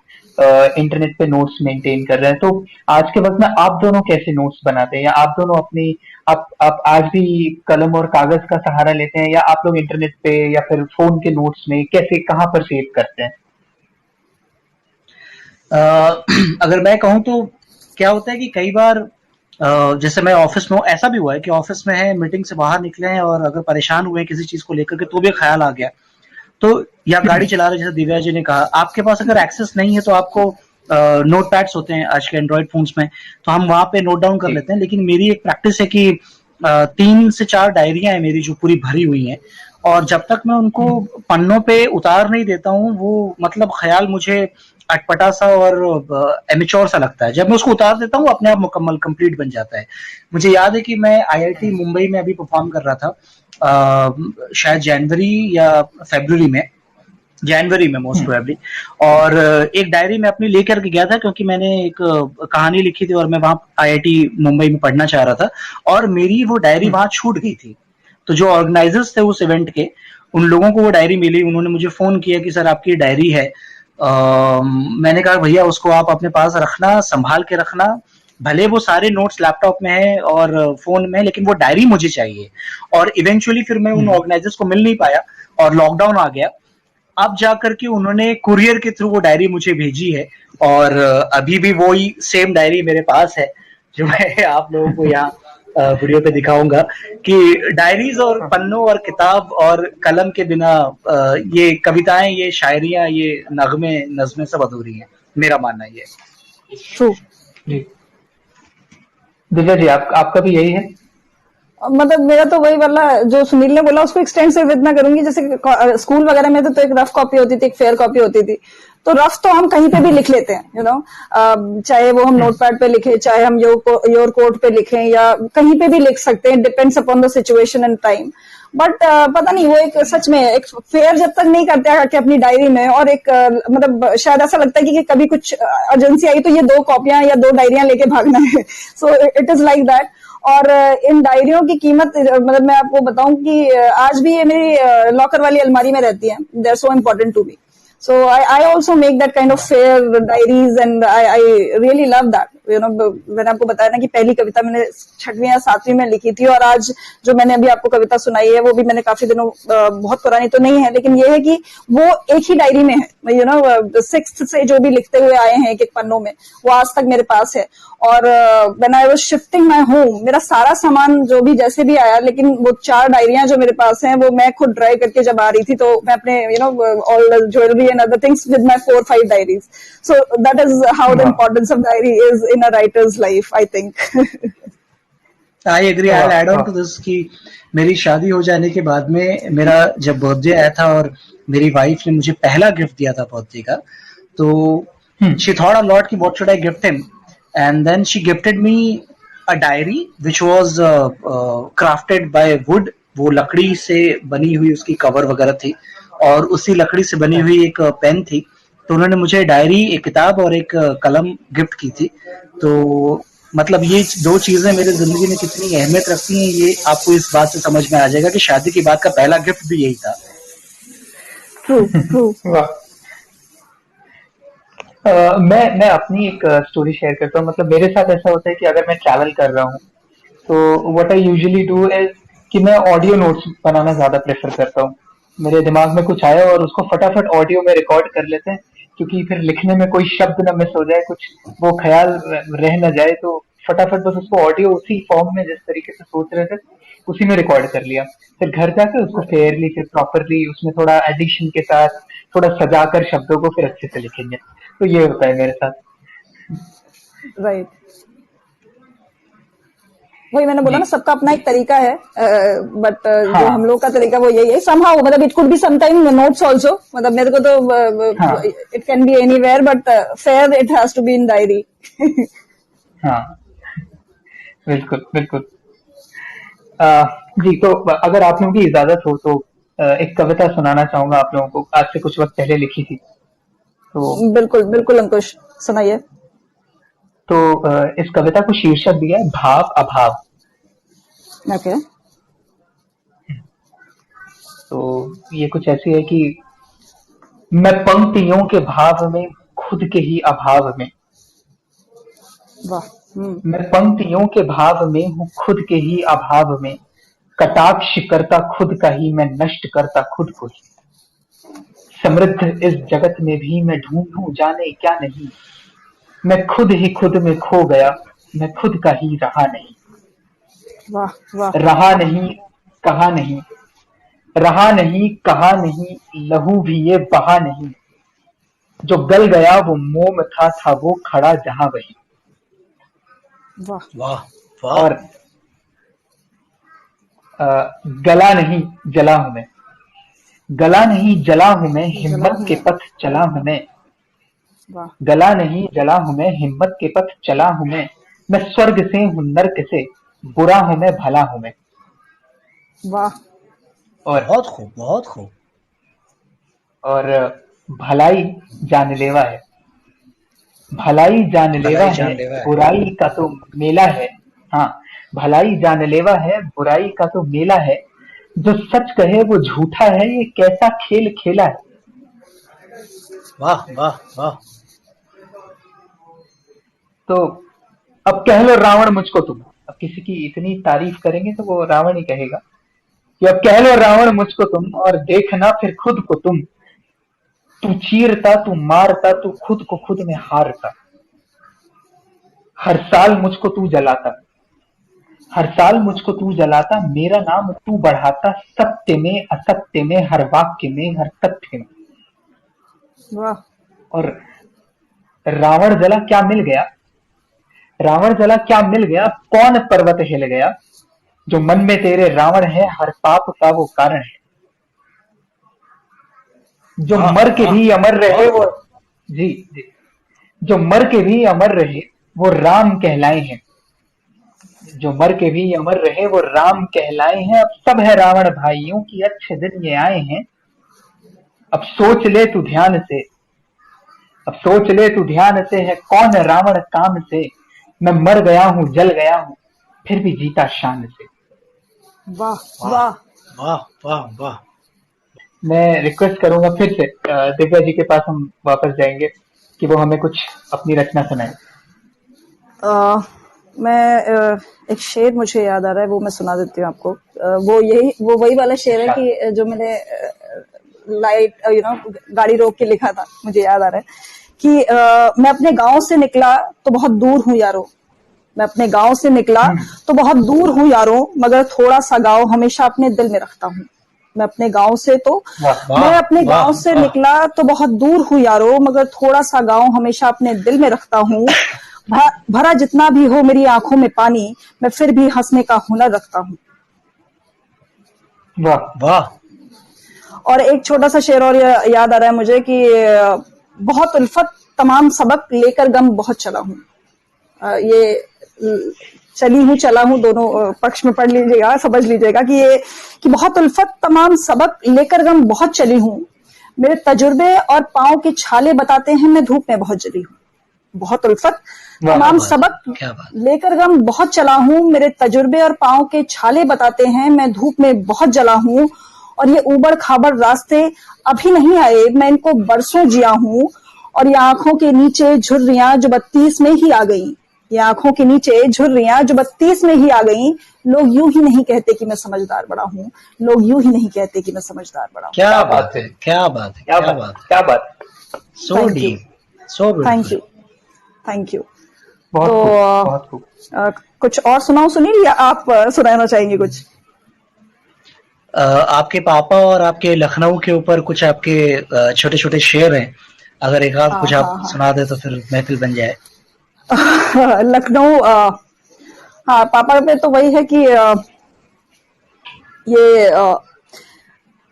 इंटरनेट पे नोट्स मेंटेन कर रहे हैं, तो आज के वक्त में आप दोनों कैसे नोट्स बनाते हैं? या आप दोनों अपनी आप आज भी कलम और कागज का सहारा लेते हैं, या आप लोग इंटरनेट पे या फिर फोन के नोट्स में कैसे, कहाँ पर सेव करते हैं? अगर मैं कहूँ तो क्या होता है कि कई बार जैसे मैं ऑफिस में हूँ, ऐसा भी हुआ है कि ऑफिस में है, मीटिंग से बाहर निकले हैं और अगर परेशान हुए किसी चीज को लेकर के, तो भी ख्याल आ गया, तो या गाड़ी चला रहे, जैसे दिव्या जी ने कहा, आपके पास अगर एक्सेस नहीं है तो आपको नोट पैड्स होते हैं आज के एंड्रॉइड फोन्स में, तो हम वहां पे नोट डाउन कर लेते हैं। लेकिन मेरी एक प्रैक्टिस है कि 3 से 4 डायरियां हैं मेरी जो पूरी भरी हुई हैं, और जब तक मैं उनको पन्नों पे उतार नहीं देता हूँ, वो मतलब ख्याल मुझे अटपटा सा और एमेच्योर सा लगता है। जब मैं उसको उतार देता हूँ, अपने आप मुकम्मल कंप्लीट बन जाता है। मुझे याद है कि मैं IIT मुंबई में अभी परफॉर्म कर रहा था, शायद जनवरी या फरवरी में, जनवरी में मोस्ट प्रोबेबली, और एक डायरी में अपनी लेकर के गया था, क्योंकि मैंने एक कहानी लिखी थी और मैं वहां IIT मुंबई में पढ़ना चाह रहा था, और मेरी वो डायरी वहां छूट गई थी। तो जो ऑर्गेनाइजर्स थे उस इवेंट के, उन लोगों को वो डायरी मिली, उन्होंने मुझे फोन किया कि सर आपकी डायरी है। मैंने कहा भैया उसको आप अपने पास रखना, संभाल के रखना, भले वो सारे नोट्स लैपटॉप में है और फोन में, लेकिन वो डायरी मुझे चाहिए। और इवेंचुअली फिर मैं उन ऑर्गेनाइजर्स को मिल नहीं पाया और लॉकडाउन आ गया। अब जाकर के उन्होंने कुरियर के थ्रू वो डायरी मुझे भेजी है, और अभी भी वही सेम डायरी मेरे पास है, जो मैं आप लोगों को यहाँ वीडियो पे दिखाऊंगा कि डायरीज और पन्नों और किताब और कलम के बिना ये कविताएं, ये शायरियां, ये नगमे, नज़में सब अधूरी हैं। मेरा मानना ये ट्रू। दिव्या जी, आपका भी यही है? मतलब मेरा तो वही वाला जो सुनील ने बोला उसको एक्सटेंसिव इतना करूंगी, जैसे स्कूल वगैरह में तो एक रफ कॉपी होती थी, एक फेयर कॉपी होती थी, तो रफ तो हम कहीं पे भी लिख लेते हैं, चाहे वो हम नोटपैड पे लिखें, चाहे हम योर कोड पे लिखें, या कहीं पे भी लिख सकते हैं, depends upon the situation and time. But पता नहीं, वो एक सच में एक फेयर जब तक नहीं करते आके अपनी डायरी में, और एक मतलब शायद ऐसा लगता है कि कभी कुछ अर्जेंसी आई तो ये 2 कॉपियां या 2 डायरियां लेके भागना है। So it is like that. और इन डायरियों की कीमत, मतलब मैं आपको बताऊं कि आज भी ये मेरी लॉकर वाली अलमारी में रहती है। They are so important to me. So I also make that kind of fair diaries, and I really love that. मैंने आपको बताया ना कि पहली कविता मैंने 6वीं या 7वीं में लिखी थी, और आज जो मैंने अभी आपको कविता सुनाई है वो भी मैंने काफी दिनों, बहुत पुरानी तो नहीं है, लेकिन ये है कि वो एक ही डायरी में है। 6th से जो भी लिखते हुए आए हैं एक एक पन्नों में, वो आज तक मेरे पास है। और when I was shifting my home, मेरा सारा सामान जो भी जैसे भी आया, लेकिन वो 4 डायरियां जो मेरे पास हैं वो मैं खुद ड्राइव करके जब आ रही थी, तो मैं अपने all jewellery and other things with my 4-5 diaries. So that is how the importance of diary is in a writer's life, I think. I agree. I'll add on to this कि मेरी शादी हो जाने के बाद में मेरा जब बर्थडे आया था और मेरी वाइफ ने मुझे पहला गिफ्ट दिया था बर्थडे का, तो she thought a lot कि what should I gift him, and then she gifted me a diary which was crafted by wood. वो लकड़ी से बनी हुई उसकी कवर वगैरह थी, और उसी लकड़ी से बनी हुई एक पेन थी। तो उन्होंने मुझे डायरी, एक किताब और एक कलम गिफ्ट की थी। तो मतलब ये 2 चीजें मेरी जिंदगी में कितनी अहमियत रखती हैं, ये आपको इस बात से समझ में आ जाएगा कि शादी के बाद का पहला गिफ्ट भी यही था। मैं अपनी एक स्टोरी शेयर करता हूँ। मतलब मेरे साथ ऐसा होता है कि अगर मैं ट्रैवल कर रहा हूँ तो what I usually do is कि मैं ऑडियो नोट्स बनाना ज्यादा प्रेफर करता हूँ। मेरे दिमाग में कुछ आया और उसको फटाफट ऑडियो में रिकॉर्ड कर लेते हैं, क्योंकि फिर लिखने में कोई शब्द ना मिस हो जाए, कुछ वो ख्याल रह ना जाए, तो फटाफट बस उसको ऑडियो उसी फॉर्म में जिस तरीके से सोच रहे थे उसी में रिकॉर्ड कर लिया। फिर घर जाकर उसको फेयरली, फिर प्रॉपरली उसमें थोड़ा एडिशन के साथ थोड़ा सजाकर शब्दों को फिर अच्छे से लिखेंगे। तो ये होता है मेरे साथ। राइट, वही मैंने बोला ना, सबका अपना एक तरीका है, बट जो हम लोग का तरीका वो यही है somehow। मतलब it could be sometime notes also, मतलब मेरे को तो it can be anywhere, but fair it has to be in diary. हाँ, बिल्कुल बिल्कुल। जी, तो अगर आप लोगों की इजाजत हो तो एक कविता सुनाना चाहूंगा आप लोगों को, आज से कुछ वक्त पहले लिखी थी। तो बिल्कुल बिल्कुल अंकुश, सुनाइए। तो इस कविता को शीर्षक दिया है भाव अभाव। ओके। तो ये कुछ ऐसी है कि मैं पंक्तियों के भाव में, खुद के ही अभाव में। वाह। मैं पंक्तियों के भाव में हूँ, खुद के ही अभाव में। कटाक्ष करता खुद का ही, मैं नष्ट करता खुद को ही। समृद्ध इस जगत में भी मैं ढूंढूं जाने क्या नहीं। मैं खुद ही खुद में खो गया, मैं खुद का ही रहा नहीं। वाह वाह। रहा नहीं, कहा नहीं, रहा नहीं, कहा नहीं, लहू भी ये बहा नहीं। जो गल गया वो मोम था वो खड़ा जहां वही। वाह वाह वाह। और गला नहीं जला हूं मैं, गला नहीं जला हूं मैं, हिम्मत के पथ चला हूं मैं। गला नहीं जला हूं मैं, हिम्मत के पथ चला हूं मैं स्वर्ग से हूं नर्क से, बुरा हूं मैं भला हूं मैं। वाह। और बहुत खूब, बहुत खूब। और भलाई जानलेवा है, भलाई जानलेवा है, बुराई का तो मेला है। हाँ, भलाई जानलेवा है, बुराई का तो मेला है। जो सच कहे वो झूठा है, ये कैसा खेल खेला है। वाह वाह वाह। तो अब कह लो रावण मुझको तुम। अब किसी की इतनी तारीफ करेंगे तो वो रावण ही कहेगा कि अब कह लो रावण मुझको तुम, और देखना फिर खुद को तुम। तू चीरता, तू मारता, तू खुद को खुद में हारता। हर साल मुझको तू जलाता, हर साल मुझको तू जलाता। मेरा नाम तू बढ़ाता, सत्य में असत्य में, हर वाक्य में हर तथ्य में। वाह। और रावण जला क्या मिल गया, रावण जला क्या मिल गया, कौन पर्वत हिल गया, जो मन में तेरे रावण है, हर पाप का वो कारण है। जो मर के भी अमर रहे वो, जी जी, जो मर के भी अमर रहे वो राम कहलाए हैं, जो मर के भी अमर रहे वो राम कहलाए हैं। अब सब है रावण भाइयों की, अच्छे दिन ये आए हैं। अब सोच ले तू ध्यान से, अब सोच ले तू ध्यान से, है कौन रावण काम से। मैं मर गया हूं, जल गया हूं, फिर भी जीता शान से। वाह वाह वाह वाह वाह। मैं रिक्वेस्ट करूंगा फिर से दिव्या जी के पास हम वापस जाएंगे कि वो हमें कुछ अपनी रचना सुनाए। एक शेर मुझे याद आ रहा है, वो मैं सुना देती हूँ आपको। वो वही वाला शेर है कि जो मैंने लाइट गाड़ी रोक के लिखा था, मुझे याद आ रहा है कि मैं अपने गांव से निकला तो बहुत दूर हूँ यारो, मैं अपने गांव से निकला तो बहुत दूर हूँ यारो, मगर थोड़ा सा गांव हमेशा अपने दिल में रखता हूँ। मैं अपने गांव से निकला तो बहुत दूर हूँ यारो, मगर थोड़ा सा गांव हमेशा अपने दिल में रखता हूँ। भरा जितना भी हो मेरी आंखों में पानी, मैं फिर भी हंसने का हुनर रखता हूँ। वाह वाह। और एक छोटा सा शेर और याद आ रहा है मुझे कि बहुत उल्फत तमाम सबक लेकर गम बहुत चला हूँ। ये चली हूँ चला हूँ दोनों पक्ष में पढ़ लीजिएगा, समझ लीजिएगा कि बहुत उल्फत तमाम सबक लेकर गम बहुत चली हूँ। मेरे तजुर्बे और पाँव के छाले बताते हैं मैं धूप में बहुत जली हूँ। बहुत उल्फत तमाम सबक लेकर गम बहुत चला हूँ, मेरे तजुर्बे और पाँव के छाले बताते हैं मैं धूप में बहुत जला हूँ। और ये ऊबड़ खाबड़ रास्ते अभी नहीं आए, मैं इनको बरसों जिया हूँ। और ये आंखों के नीचे झुर्रियां जो 32 में ही आ गई, ये आंखों के नीचे झुर्रियां जो 32 में ही आ गई। लोग यूं ही नहीं कहते कि मैं समझदार बड़ा हूँ, लोग यूं ही नहीं कहते कि मैं समझदार बड़ा हूँ। क्या बात है, क्या बात है, क्या बात, क्या बात। So deep, so thank you, thank you. बहुत खूब। कुछ और सुनाओ सुनील, या आप सुनाना चाहेंगे कुछ? आपके पापा और आपके लखनऊ के ऊपर कुछ आपके छोटे छोटे शेर हैं, अगर एक आध कुछ आप सुना दे तो फिर महफिल बन जाए। लखनऊ, हाँ पापा पे तो वही है कि ये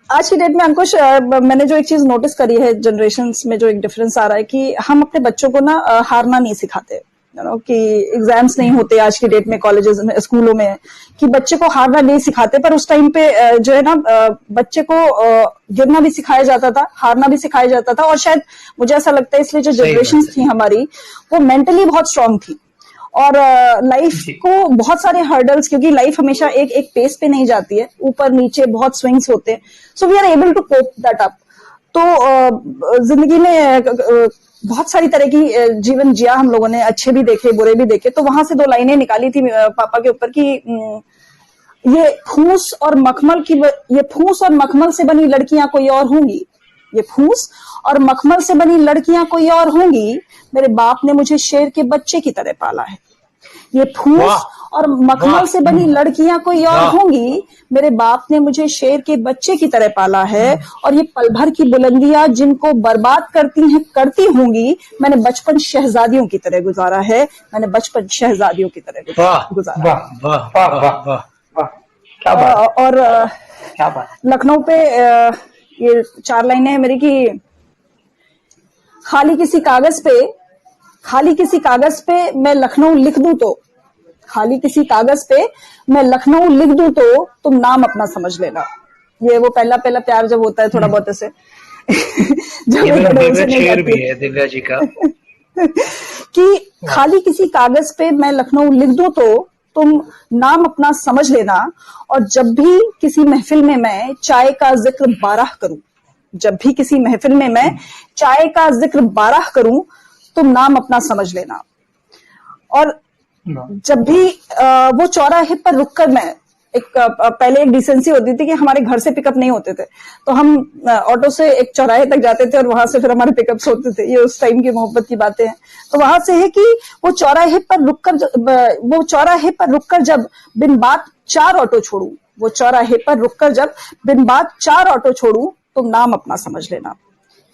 आज की डेट में अंकुश, मैंने जो एक चीज नोटिस करी है, जनरेशन्स में जो एक डिफरेंस आ रहा है कि हम अपने बच्चों को ना हारना नहीं सिखाते। कि एग्जाम्स नहीं होते आज की डेट में कॉलेजेस में, स्कूलों में, कि बच्चे को हारना नहीं सिखाते। पर उस टाइम पे जो है ना बच्चे को गिरना भी सिखाया जाता था, हारना भी सिखाया जाता था। और शायद मुझे ऐसा लगता है इसलिए जो जनरेशन थी हमारी वो मेंटली बहुत स्ट्रांग थी। और लाइफ को बहुत सारे हर्डल्स, क्योंकि लाइफ हमेशा एक पेस पे नहीं जाती है, ऊपर नीचे बहुत स्विंग्स होते हैं। So we are able to cope that up. तो जिंदगी में बहुत सारी तरह की जीवन जिया हम लोगों ने, अच्छे भी देखे बुरे भी देखे। तो वहां से 2 लाइनें निकाली थी पापा के ऊपर कि ये फूस और मखमल से बनी लड़कियां कोई और होंगी, ये फूस और मखमल से बनी लड़कियां कोई और होंगी, मेरे बाप ने मुझे शेर के बच्चे की तरह पाला है। ये फूस और मखमल से बनी लड़कियां कोई और होंगी, मेरे बाप ने मुझे शेर के बच्चे की तरह पाला है। और ये पल भर की बुलंदियां जिनको बर्बाद करती होंगी, मैंने बचपन शहजादियों की तरह गुजारा है, मैंने बचपन शहजादियों की तरह गुजारा। क्या बात। और क्या बात। लखनऊ पे ये 4 लाइनें हैं मेरी कि खाली किसी कागज पे मैं लखनऊ लिख दूं तो, खाली किसी कागज पे मैं लखनऊ लिख दूं तो तुम नाम अपना समझ लेना। ये वो पहला प्यार जब होता है थोड़ा बहुत ऐसे शेर भी है दिव्या जी का कि खाली किसी कागज पे मैं लखनऊ लिख दूं तो तुम नाम अपना समझ लेना। और जब भी किसी महफिल में मैं चाय का जिक्र 12 करूं, जब भी किसी महफिल में मैं चाय का जिक्र 12 करूं, तुम नाम अपना समझ लेना। और जब भी वो चौराहे पर रुककर मैं पहले एक डिसेंसी होती थी कि हमारे घर से पिकअप नहीं होते थे, तो हम ऑटो से एक चौराहे तक जाते थे और वहां से फिर हमारे पिकअप्स होते थे। ये उस टाइम की मोहब्बत की बातें हैं। तो वहां से है कि वो चौराहे पर रुककर जब बिन बात 4 ऑटो छोड़ू, वो चौराहे पर रुककर जब बिन बात 4 ऑटो छोड़ू, तुम नाम अपना समझ लेना।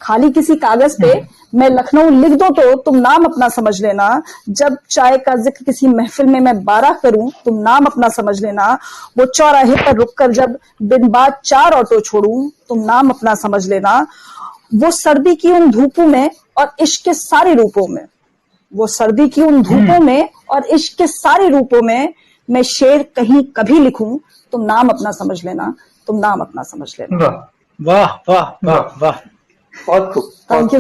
खाली किसी कागज पे मैं लखनऊ लिख दूं तो तुम नाम अपना समझ लेना। जब चाय का जिक्र किसी महफिल में मैं 12 करूं, तुम नाम अपना समझ लेना। वो चौराहे पर रुककर जब बिन बात 4 ऑटो छोड़ूं, तुम नाम अपना समझ लेना। वो सर्दी की उन धूपों में और इश्क के सारे रूपों में, वो सर्दी की उन धूपों में और इश्क के सारे रूपों में मैं शेर कहीं कभी लिखूं, तुम नाम अपना समझ लेना, तुम नाम अपना समझ लेना। वाह वाह वाह वाह, बहुत खूब। Thank you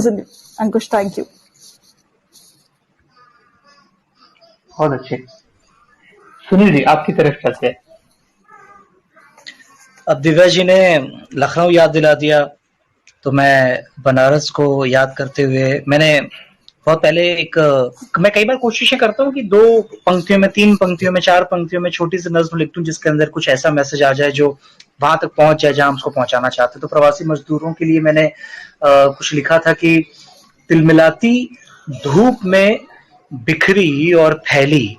Ankush, thank you. बहुत अच्छे। सुनील जी, आपकी तरफ चलते हैं। अब दिव्या जी ने लखनऊ याद दिला दिया, तो मैं बनारस को याद करते हुए मैंने बहुत पहले मैं कई बार कोशिशें करता हूँ कि 2 पंक्तियों में, 3 पंक्तियों में, 4 पंक्तियों में छोटी सी नज्म लिख दूं जिसके अंदर कुछ ऐसा मैसेज आ जाए जो वहां तक पहुंच जाए जहां हम उसको पहुंचाना चाहते। तो प्रवासी मजदूरों के लिए मैंने कुछ लिखा था कि तिलमिलाती धूप में बिखरी और फैली,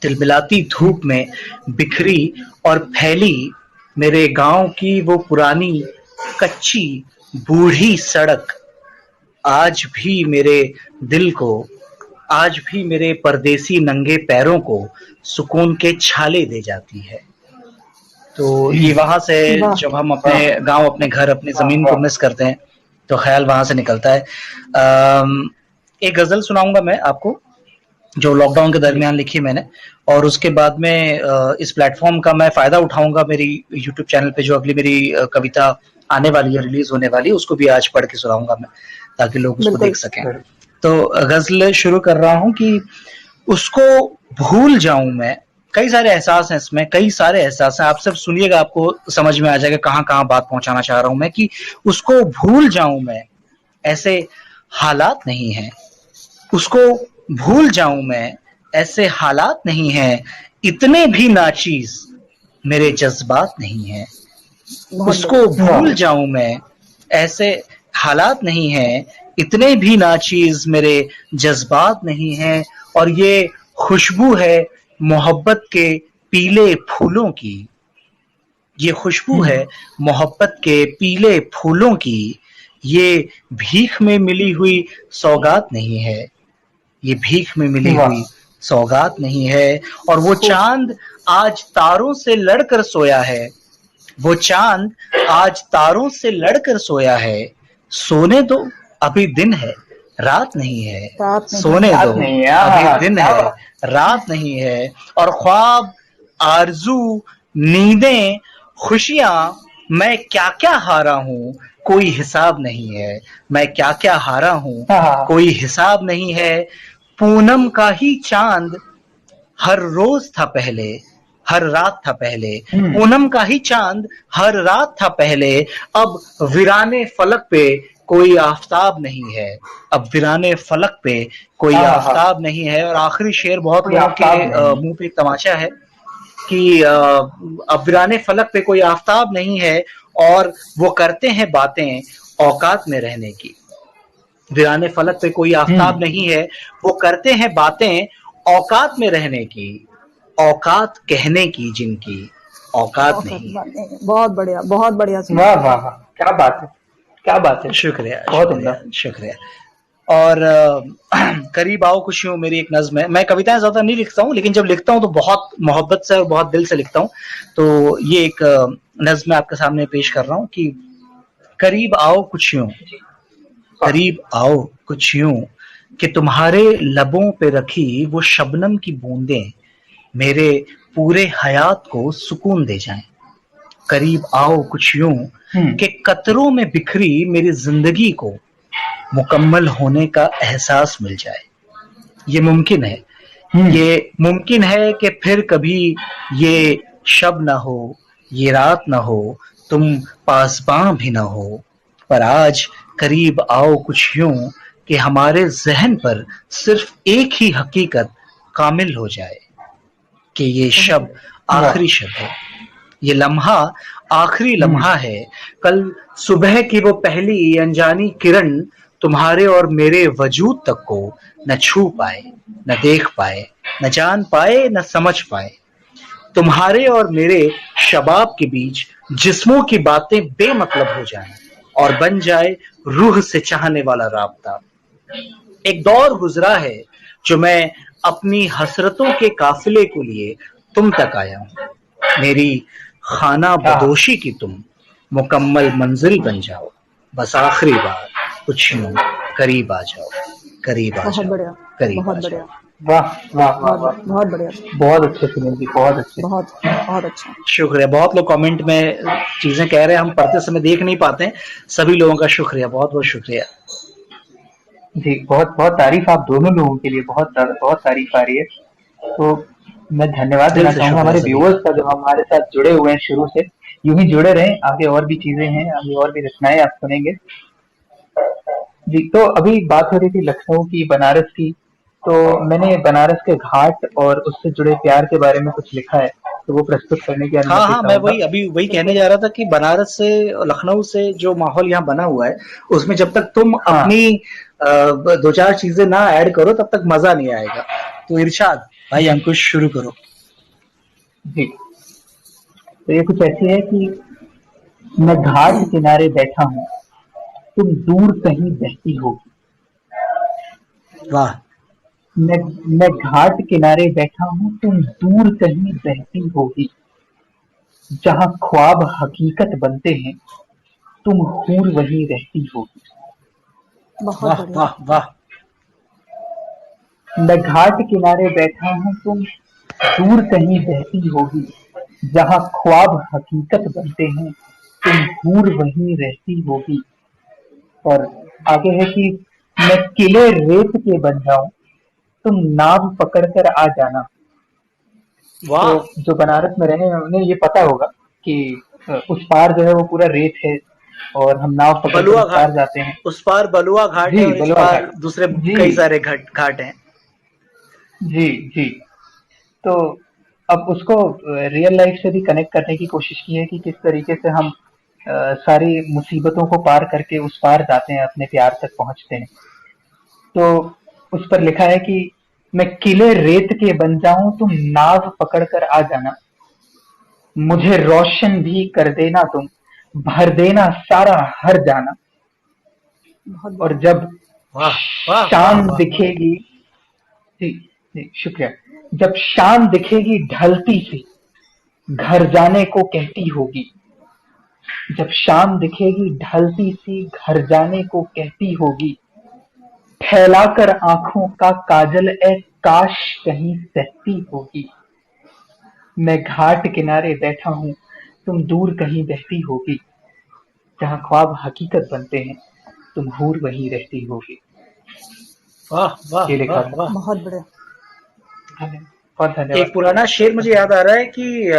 तिलमिलाती धूप में बिखरी और फैली मेरे गांव की वो पुरानी कच्ची बूढ़ी सड़क आज भी मेरे दिल को, आज भी मेरे परदेसी नंगे पैरों को सुकून के छाले दे जाती है। तो ये वहां से जब हम अपने गांव, अपने घर, अपनी जमीन को मिस करते हैं तो ख्याल वहां से निकलता है। एक गजल सुनाऊंगा मैं आपको जो लॉकडाउन के दरमियान लिखी मैंने, और उसके बाद में इस प्लेटफॉर्म का मैं फायदा उठाऊंगा। मेरी यूट्यूब चैनल पे जो अगली मेरी कविता आने वाली है, रिलीज होने वाली है, उसको भी आज पढ़ के सुनाऊंगा मैं, ताकि लोग उसको देख सकें। तो गजल शुरू कर रहा हूं कि उसको भूल जाऊं मैं। कई सारे एहसास हैं इसमें, कई सारे एहसास हैं, आप सब सुनिएगा, आपको समझ में आ जाएगा कहां कहां बात पहुंचाना चाह रहा हूं मैं। कि उसको भूल जाऊं मैं, ऐसे हालात नहीं है। उसको भूल जाऊं मैं, ऐसे हालात नहीं है। इतने भी नाचीज मेरे जज्बात नहीं है। उसको भूल जाऊं मैं, ऐसे हालात नहीं है। इतने भी नाचीज मेरे जज्बात नहीं है। और ये खुशबू है मोहब्बत के पीले फूलों की, ये खुशबू है मोहब्बत के पीले फूलों की। ये भीख में मिली हुई सौगात नहीं है, ये भीख में मिली हुई सौगात नहीं है। और वो चांद आज तारों से लड़कर सोया है, वो चांद आज तारों से लड़कर सोया है। सोने दो अभी दिन है, रात नहीं है। सोने दो अभी दिन है, रात नहीं है। और ख्वाब, आरजू, नींदें, खुशियां, मैं क्या क्या हारा हूं कोई हिसाब नहीं है। मैं क्या क्या हारा हूं कोई हिसाब नहीं है। पूनम का ही चांद हर रोज था पहले, हर रात था पहले। पूनम का ही चांद हर रात था पहले। अब वीराने फलक पे कोई आफताब नहीं है, अब वीराने फलक पे कोई आफताब नहीं है। और आखिरी शेर बहुत लोगों के मुंह पे एक तमाचा है कि अब वीराने फलक पे कोई आफताब नहीं है और वो करते हैं बातें औकात में रहने की। वीराने फलक पे कोई आफताब नहीं है, वो करते हैं बातें औकात में रहने की। औकात कहने की जिनकी औकात नहीं। बहुत बढ़िया, बहुत बढ़िया। वाह वाह वाह, क्या बात है, क्या बात है। शुक्रिया, बहुत शुक्रिया, शुक्रिया। और करीब आओ खुशियों मेरी एक नज्म है। मैं कविताएं ज्यादा नहीं लिखता हूँ, लेकिन जब लिखता हूँ तो बहुत मोहब्बत से और बहुत दिल से लिखता हूँ। तो ये एक नज्म मैं आपके सामने पेश कर रहा हूँ कि करीब आओ कुछ यूं, करीब आओ कुछ यूं कि तुम्हारे लबों पे रखी वो शबनम की बूंदें मेरे पूरे हयात को सुकून दे जाएं। करीब आओ कुछ यूं कि कतरों में बिखरी मेरी जिंदगी को मुकम्मल होने का एहसास मिल जाए। ये मुमकिन है, ये मुमकिन है कि फिर कभी ये शब ना हो, ये रात ना हो, तुम पासबां भी ना हो। पर आज करीब आओ कुछ यूं कि हमारे जहन पर सिर्फ एक ही हकीकत कामिल हो जाए कि ये शब आखिरी शब है, ये लम्हा आखिरी लम्हा है। कल सुबह की वो पहली अनजानी किरण तुम्हारे और मेरे वजूद तक को न छू पाए, न देख पाए, न जान पाए, न समझ पाए। तुम्हारे और मेरे शबाब के बीच जिस्मों की बातें बेमतलब हो जाएं, और बन जाए रूह से चाहने वाला राब्ता। एक दौर गुजरा है जो मैं अपनी हसरतों के काफिले को लिए तुम तक आया हूं। मेरी खाना बदोशी की तुम मुकम्मल मंजिल बन जाओ। बस आखिरी बार कुछ यूं करीब आ जाओ, करीब आ बहुत जाओ, बढ़िया, करीब आ बहुत जाओ। बढ़िया, वाह वाह वाह वाह, बहुत बढ़िया, बहुत अच्छे सुनील जी, बहुत अच्छे। बहुत बहुत अच्छा। शुक्रिया। बहुत लोग कमेंट में चीजें कह रहे हैं, हम पढ़ते समय देख नहीं पाते हैं। सभी लोगों का शुक्रिया, बहुत बहुत शुक्रिया जी। बहुत बहुत तारीफ आप दोनों लोगों के लिए, बहुत बहुत तारीफ आ रही है। तो मैं धन्यवाद दिल देना से। चाहूंगा शुक्रिया हमारे सभी व्यूअर्स का, जो हमारे साथ जुड़े हुए हैं शुरू से। यूं ही जुड़े रहें, आगे और भी चीजें हैं, आगे और भी रचनाएं आप सुनेंगे। जी, तो अभी बात हो रही थी लखनऊ की, बनारस की। तो मैंने बनारस के घाट और उससे जुड़े प्यार के बारे में कुछ लिखा है, तो वो प्रस्तुत करने की हाँ अनुमति हाँ, मैं चाहूंगा। वही कहने जा रहा था कि बनारस से, लखनऊ से जो माहौल यहाँ बना हुआ है, उसमें जब तक तुम हाँ। अपनी दो चार चीजें ना ऐड करो तब तक मजा नहीं आएगा। तो इरशाद भाई अंकुश शुरू करो। जी, तो ये कुछ ऐसी है कि मैं घाट किनारे बैठा हूँ, तुम दूर कहीं बहती होगी। वाह। मैं घाट किनारे बैठा हूँ, तुम दूर कहीं बहती होगी। जहाँ ख्वाब हकीकत बनते हैं, तुम हूर वहीं रहती होगी। बहुत वाह बढ़िया। वाह वाह। मैं घाट किनारे बैठा हूँ, तुम दूर कहीं बहती होगी। जहाँ ख्वाब हकीकत बनते हैं, तुम हूर वहीं रहती होगी। और आगे है कि मैं किले रेत के बन जाऊं, तुम नाव पकड़ कर आ जाना। वाह। तो जो बनारस में रहे हैं उन्हें ये पता होगा कि उस पार जो है वो पूरा रेत है, और हम नाव पकड़ कर बलुआ उस पार घाट, जाते हैं। उस पार बलुआ घाट है जी, और इस बलुआ पार घाट। दूसरे जी कई सारे घाट हैं। जी जी। तो अब उसको रियल लाइफ से भी कनेक्ट करने की कोशिश की है कि किस तरीके से हम सारी मुसीबतों को पार करके उस पार जाते हैं, अपने प्यार तक पहुंचते हैं। तो उस पर लिखा है कि मैं किले रेत के बन जाऊं, तुम नाव पकड़ कर आ जाना। मुझे रोशन भी कर देना तुम, भर देना सारा हर जाना। बहुत और बढ़िया। जब वाह वाह वाह शाम वाह। दिखेगी, जी जी शुक्रिया, जब शाम दिखेगी ढलती सी, घर जाने को कहती होगी। जब शाम दिखेगी ढलती सी, घर जाने को कहती होगी। फैलाकर आंखों का काजल ए काश कहीं सहती होगी। मैं घाट किनारे बैठा हूँ, तुम दूर कहीं बहती होगी। जहाँ ख्वाब हकीकत बनते हैं, तुम हूर वहीं रहती होगी। वाह वाह ये लिखा वाह था। वाह। बहुत बढ़िया। बहुत धन्यवाद। एक पुराना शेर मुझे याद आ रहा है कि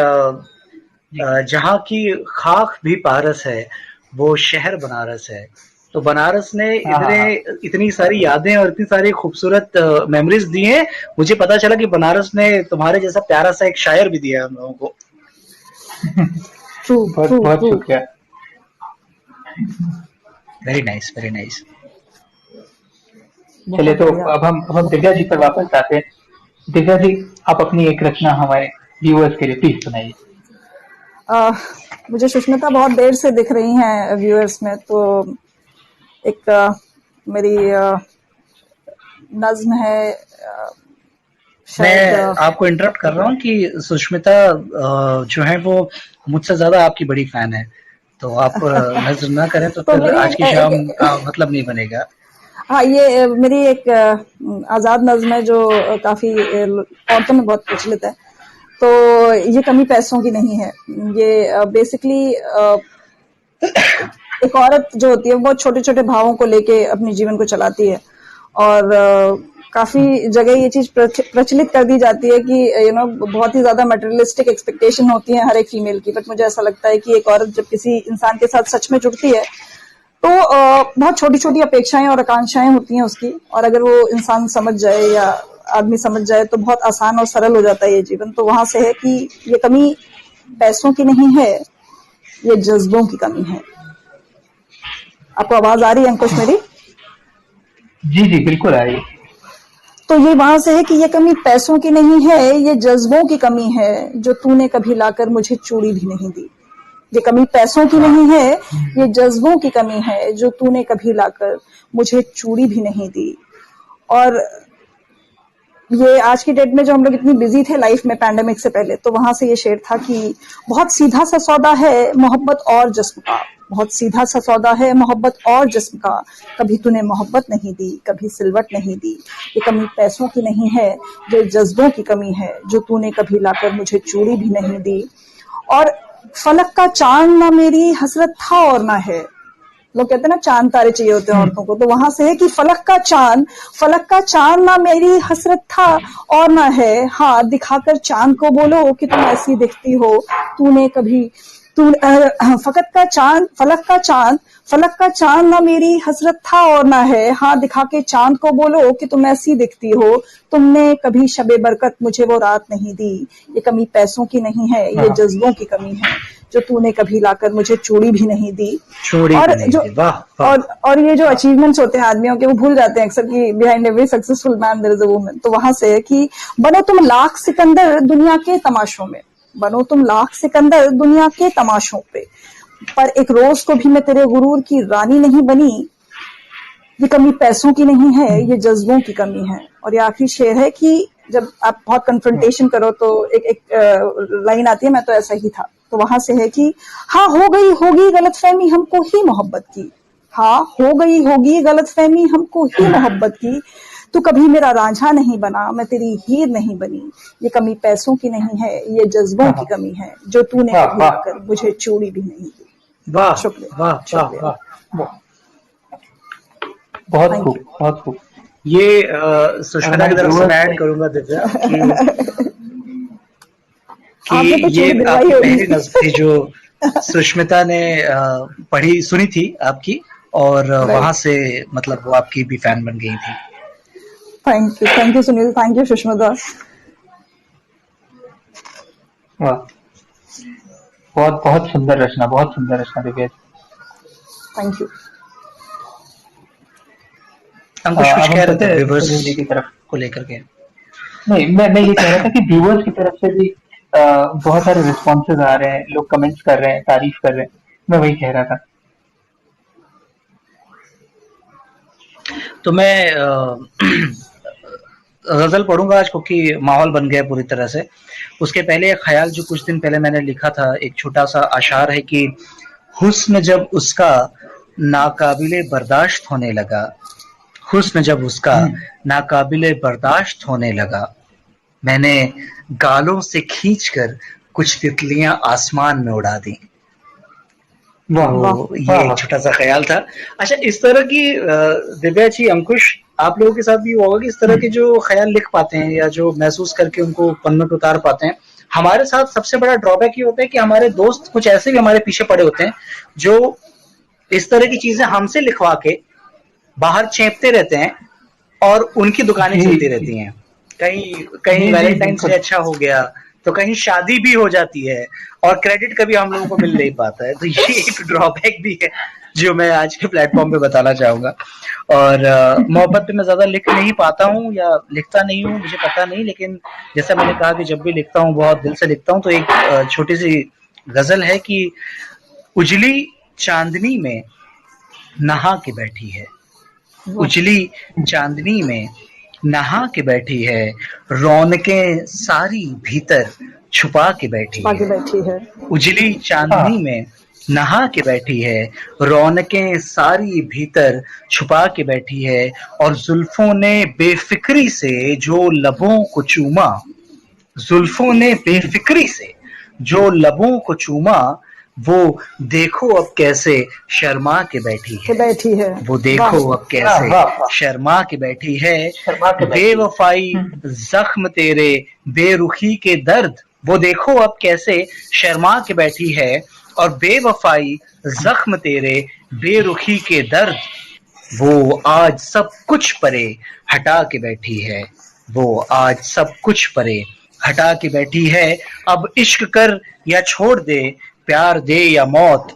जहाँ की खाक भी पारस है, वो शहर बनारस है। तो बनारस ने हाँ हाँ हाँ। इतनी सारी यादें और इतनी सारी खूबसूरत मेमोरीज दी हैं। मुझे पता चला कि बनारस ने तुम्हारे जैसा प्यारा सा एक शायर भी दिया है हम लोगों को। ट्रू बहुत ट्रू बहुत ट्रू। शुक्रिया। Very nice, very nice. चलिए, बहुत तो बढ़िया। अब हम दिव्या जी पर वापस आते हैं। दिव्या जी, आप अपनी एक रचना हमारे व्यूअर्स के लिए प्लीज सुनाइए। मुझे सुष्मिता बहुत देर से दिख रही हैं व्यूअर्स में, तो एक मेरी नज्म है, शायद। मैं आपको इंटरप्ट कर रहा हूँ कि सुष्मिता जो है वो मुझसे ज्यादा आपकी बड़ी फैन है, तो आप नजर ना करें तो तो फिर मेरी आज की शाम का मतलब नहीं बनेगा। हाँ, ये मेरी एक आजाद नज्म है जो काफी औरतों में बहुत प्रचलित है। तो ये कमी पैसों की नहीं है। ये बेसिकली एक औरत जो होती है वो बहुत छोटे छोटे भावों को लेके अपने जीवन को चलाती है, और काफी जगह ये चीज प्रचलित कर दी जाती है कि बहुत ही ज्यादा मटेरियलिस्टिक एक्सपेक्टेशन होती है हर एक फीमेल की। बट मुझे ऐसा लगता है कि एक औरत जब किसी इंसान के साथ सच में जुड़ती है तो बहुत छोटी छोटी अपेक्षाएं और आकांक्षाएं होती हैं उसकी, और अगर वो इंसान समझ जाए या आदमी समझ जाए तो बहुत आसान और सरल हो जाता है ये जीवन। तो वहां से है कि ये कमी पैसों की नहीं है, ये जज्बों की कमी है। आपको आवाज आ रही है अंकुश मेरी? जी जी बिल्कुल आ रही है। तो ये वहां से है कि ये कमी पैसों की नहीं है, ये जज्बों की कमी है, जो तूने कभी लाकर मुझे चूड़ी भी नहीं दी। ये कमी पैसों की नहीं है, ये जज्बों की कमी है जो तूने कभी लाकर मुझे चूड़ी भी नहीं दी। और ये आज की डेट में जो हम लोग इतनी बिजी थे लाइफ में पैंडेमिक से पहले, तो वहां से ये शेर था कि बहुत सीधा सा सौदा है मोहब्बत और जिस्म का, बहुत सीधा सा सौदा है मोहब्बत और जिस्म का, कभी तूने मोहब्बत नहीं दी, कभी सिलवट नहीं दी। ये कमी पैसों की नहीं है, ये जज्बों की कमी है जो तूने कभी लाकर मुझे चूड़ी भी नहीं दी। और फलक का चांद ना मेरी हसरत था और ना है, लोग कहते हैं ना चांद तारे चाहिए होते हैं औरतों को, तो वहां से है कि फलक का चांद ना मेरी हसरत था और ना है, हाँ दिखाकर चांद को बोलो कि तुम ऐसी दिखती हो, तूने कभी फलक का चांद ना मेरी हसरत था और ना है, हाँ दिखा के चांद को बोलो कि तुम ऐसी दिखती हो, तुमने कभी शबे बरकत मुझे वो रात नहीं दी। ये कमी पैसों की नहीं है, ये जज्बों की कमी है जो तूने कभी लाकर मुझे चूड़ी भी नहीं दी। और जो और ये जो अचीवमेंट्स होते हैं आदमियों के, वो भूल जाते हैं अक्सर कि behind every successful man there is a woman. तो वहां से है कि बनो तुम लाख सिकंदर दुनिया के तमाशों में, बनो तुम लाख सिकंदर दुनिया के तमाशों पे, पर एक रोज को भी मैं तेरे गुरूर की रानी नहीं बनी। ये कमी पैसों की नहीं है, ये जज्बों की कमी है। और ये आखिरी शेर है कि जब आप बहुत कन्फ्रंटेशन करो तो एक लाइन आती है, मैं तो ऐसा ही था। तो वहां से है कि हाँ हो गई होगी गलतफहमी हमको ही मोहब्बत की, हाँ हो गई होगी गलतफहमी हमको ही मोहब्बत की, तू कभी मेरा रांझा नहीं बना, मैं तेरी हीर नहीं बनी। ये कमी पैसों की नहीं है, ये जज्बों की कमी है जो तूने कभी लाकर मुझे चूड़ी भी नहीं दी। वाह शुक्रिया, वाह शुक्रिया। बहुत खूब, बहुत खूब। ये सुष्मिता की तरफ से मैं ऐड करूंगा दिव्या कि ये आपकी पहली नज़्म थी जो सुष्मिता ने पढ़ी सुनी थी आपकी, और वहां से मतलब वो आपकी भी फैन बन गई थी। Thank you Sunil, thank you Sushmita. बहुत बहुत सुंदर रचना, बहुत सुंदर रचना दिव्या। Thank you. अंकुश कुछ कह रहे थे व्यूअर्स की तरफ को लेकर के? नहीं, मैं ये कह रहा था कि व्यूअर्स की तरफ से भी बहुत सारे रिस्पॉन्सेज आ रहे हैं, लोग कमेंट्स कर रहे हैं, तारीफ कर रहे हैं, मैं वही कह रहा था। तो मैं गजल पढ़ूंगा आज क्योंकि माहौल बन गया पूरी तरह से। उसके पहले एक ख्याल जो कुछ दिन पहले मैंने लिखा था, एक छोटा सा अशार है कि हुस्न जब उसका नाकाबिले बर्दाश्त होने लगा, हुस्न जब उसका नाकाबिले बर्दाश्त होने लगा, मैंने गालों से खींचकर कुछ तितलियां आसमान में उड़ा दी। ये एक छोटा सा ख्याल था। अच्छा, इस तरह की दिव्या जी, अंकुश, आप लोगों के साथ भी होगा कि इस तरह के जो ख्याल लिख पाते हैं या जो महसूस करके उनको पन्नों पे उतार पाते हैं। हमारे साथ सबसे बड़ा ड्रॉबैक ये होता है कि हमारे दोस्त कुछ ऐसे भी हमारे पीछे पड़े होते हैं जो इस तरह की चीजें हमसे लिखवा के बाहर चेपते रहते हैं और उनकी दुकानें चलती रहती हैं। कहीं वैलेंटाइंस डे अच्छा हो गया तो कहीं शादी भी हो जाती है और क्रेडिट कभी हम लोगों को मिल नहीं पाता है। तो ये एक ड्रॉबैक भी है जो मैं आज के प्लेटफॉर्म पे बताना चाहूंगा। और मोहब्बत पे मैं ज्यादा लिख नहीं पाता हूँ या लिखता नहीं हूँ, मुझे पता नहीं, लेकिन जैसा मैंने कहा कि जब भी लिखता हूँ बहुत दिल से लिखता हूँ। तो एक छोटी सी गजल है कि उजली चांदनी में नहा के बैठी है, उजली चांदनी में नहा के बैठी है, रौनकें सारी भीतर छुपा के बैठी है। उजली चांदनी में नहा के बैठी है, रौनकें सारी भीतर छुपा के बैठी है, और जुल्फों ने बेफिक्री से जो लबों को चूमा, जुल्फों ने बेफिक्री से जो लबों को चूमा, वो देखो अब कैसे शर्मा के बैठी है, वो देखो अब कैसे शर्मा के बैठी है। बेवफाई जख्म तेरे बेरुखी के दर्द, वो देखो अब कैसे शर्मा के बैठी है, और बेवफाई जख्म तेरे बेरुखी के दर्द, वो आज सब कुछ परे हटा के बैठी है, वो आज सब कुछ परे हटा के बैठी है। अब इश्क कर या छोड़ दे, प्यार दे या मौत,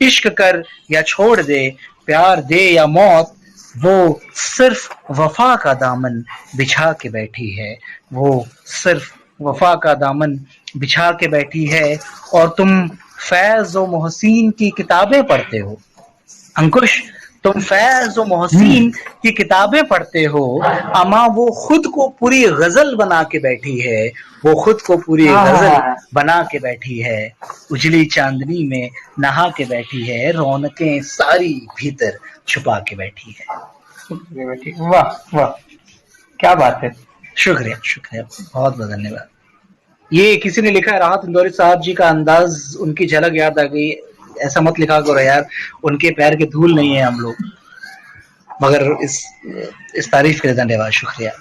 इश्क कर या छोड़ दे, प्यार दे या मौत, वो सिर्फ वफा का दामन बिछा के बैठी है, वो सिर्फ वफा का दामन बिछा के बैठी है। और तुम फैज व मोहसिन की किताबें पढ़ते हो। अंकुश, तुम फैज व मोहसिन की किताबें पढ़ते हो, अमा वो खुद को पूरी गजल बना के बैठी है, वो खुद को पूरी गजल बना के बैठी है, उजली चांदनी में नहा के बैठी है, रौनकें सारी भीतर छुपा के बैठी है। वाह वाह, क्या बात है। शुक्रिया शुक्रिया, बहुत बहुत धन्यवाद। ये किसी ने लिखा है, राहत इंदौरी साहब जी का अंदाज, उनकी झलक याद आ गई। ऐसा मत लिखा करो यार, उनके पैर के धूल नहीं है हम लोग, मगर इस तारीफ के लिए धन्यवाद, शुक्रिया।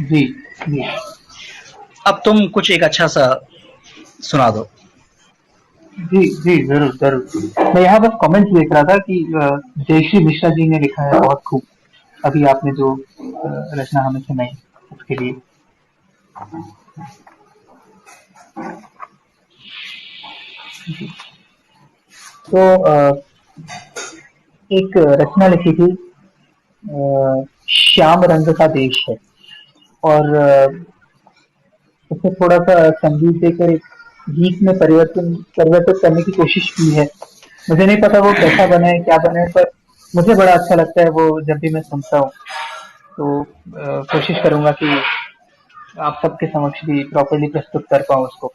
जी जी, अब तुम कुछ एक अच्छा सा सुना दो। जी जी, जरूर जरूर। मैं यहाँ बस कमेंट्स देख रहा था कि जयश्री मिश्रा जी ने लिखा है बहुत खूब, अभी आपने जो रचना हमें सुनाई उसके लिए। तो एक रचना लिखी थी, श्याम रंग का देश है, और उसे थोड़ा सा संगीत देकर एक गीत में परिवर्तित करने की कोशिश की है। मुझे नहीं पता वो कैसा बने, क्या बने, पर मुझे बड़ा अच्छा लगता है वो जब भी मैं सुनता हूँ। तो कोशिश करूंगा कि आप सबके समक्ष भी प्रॉपर्ली प्रस्तुत कर पाऊँ उसको।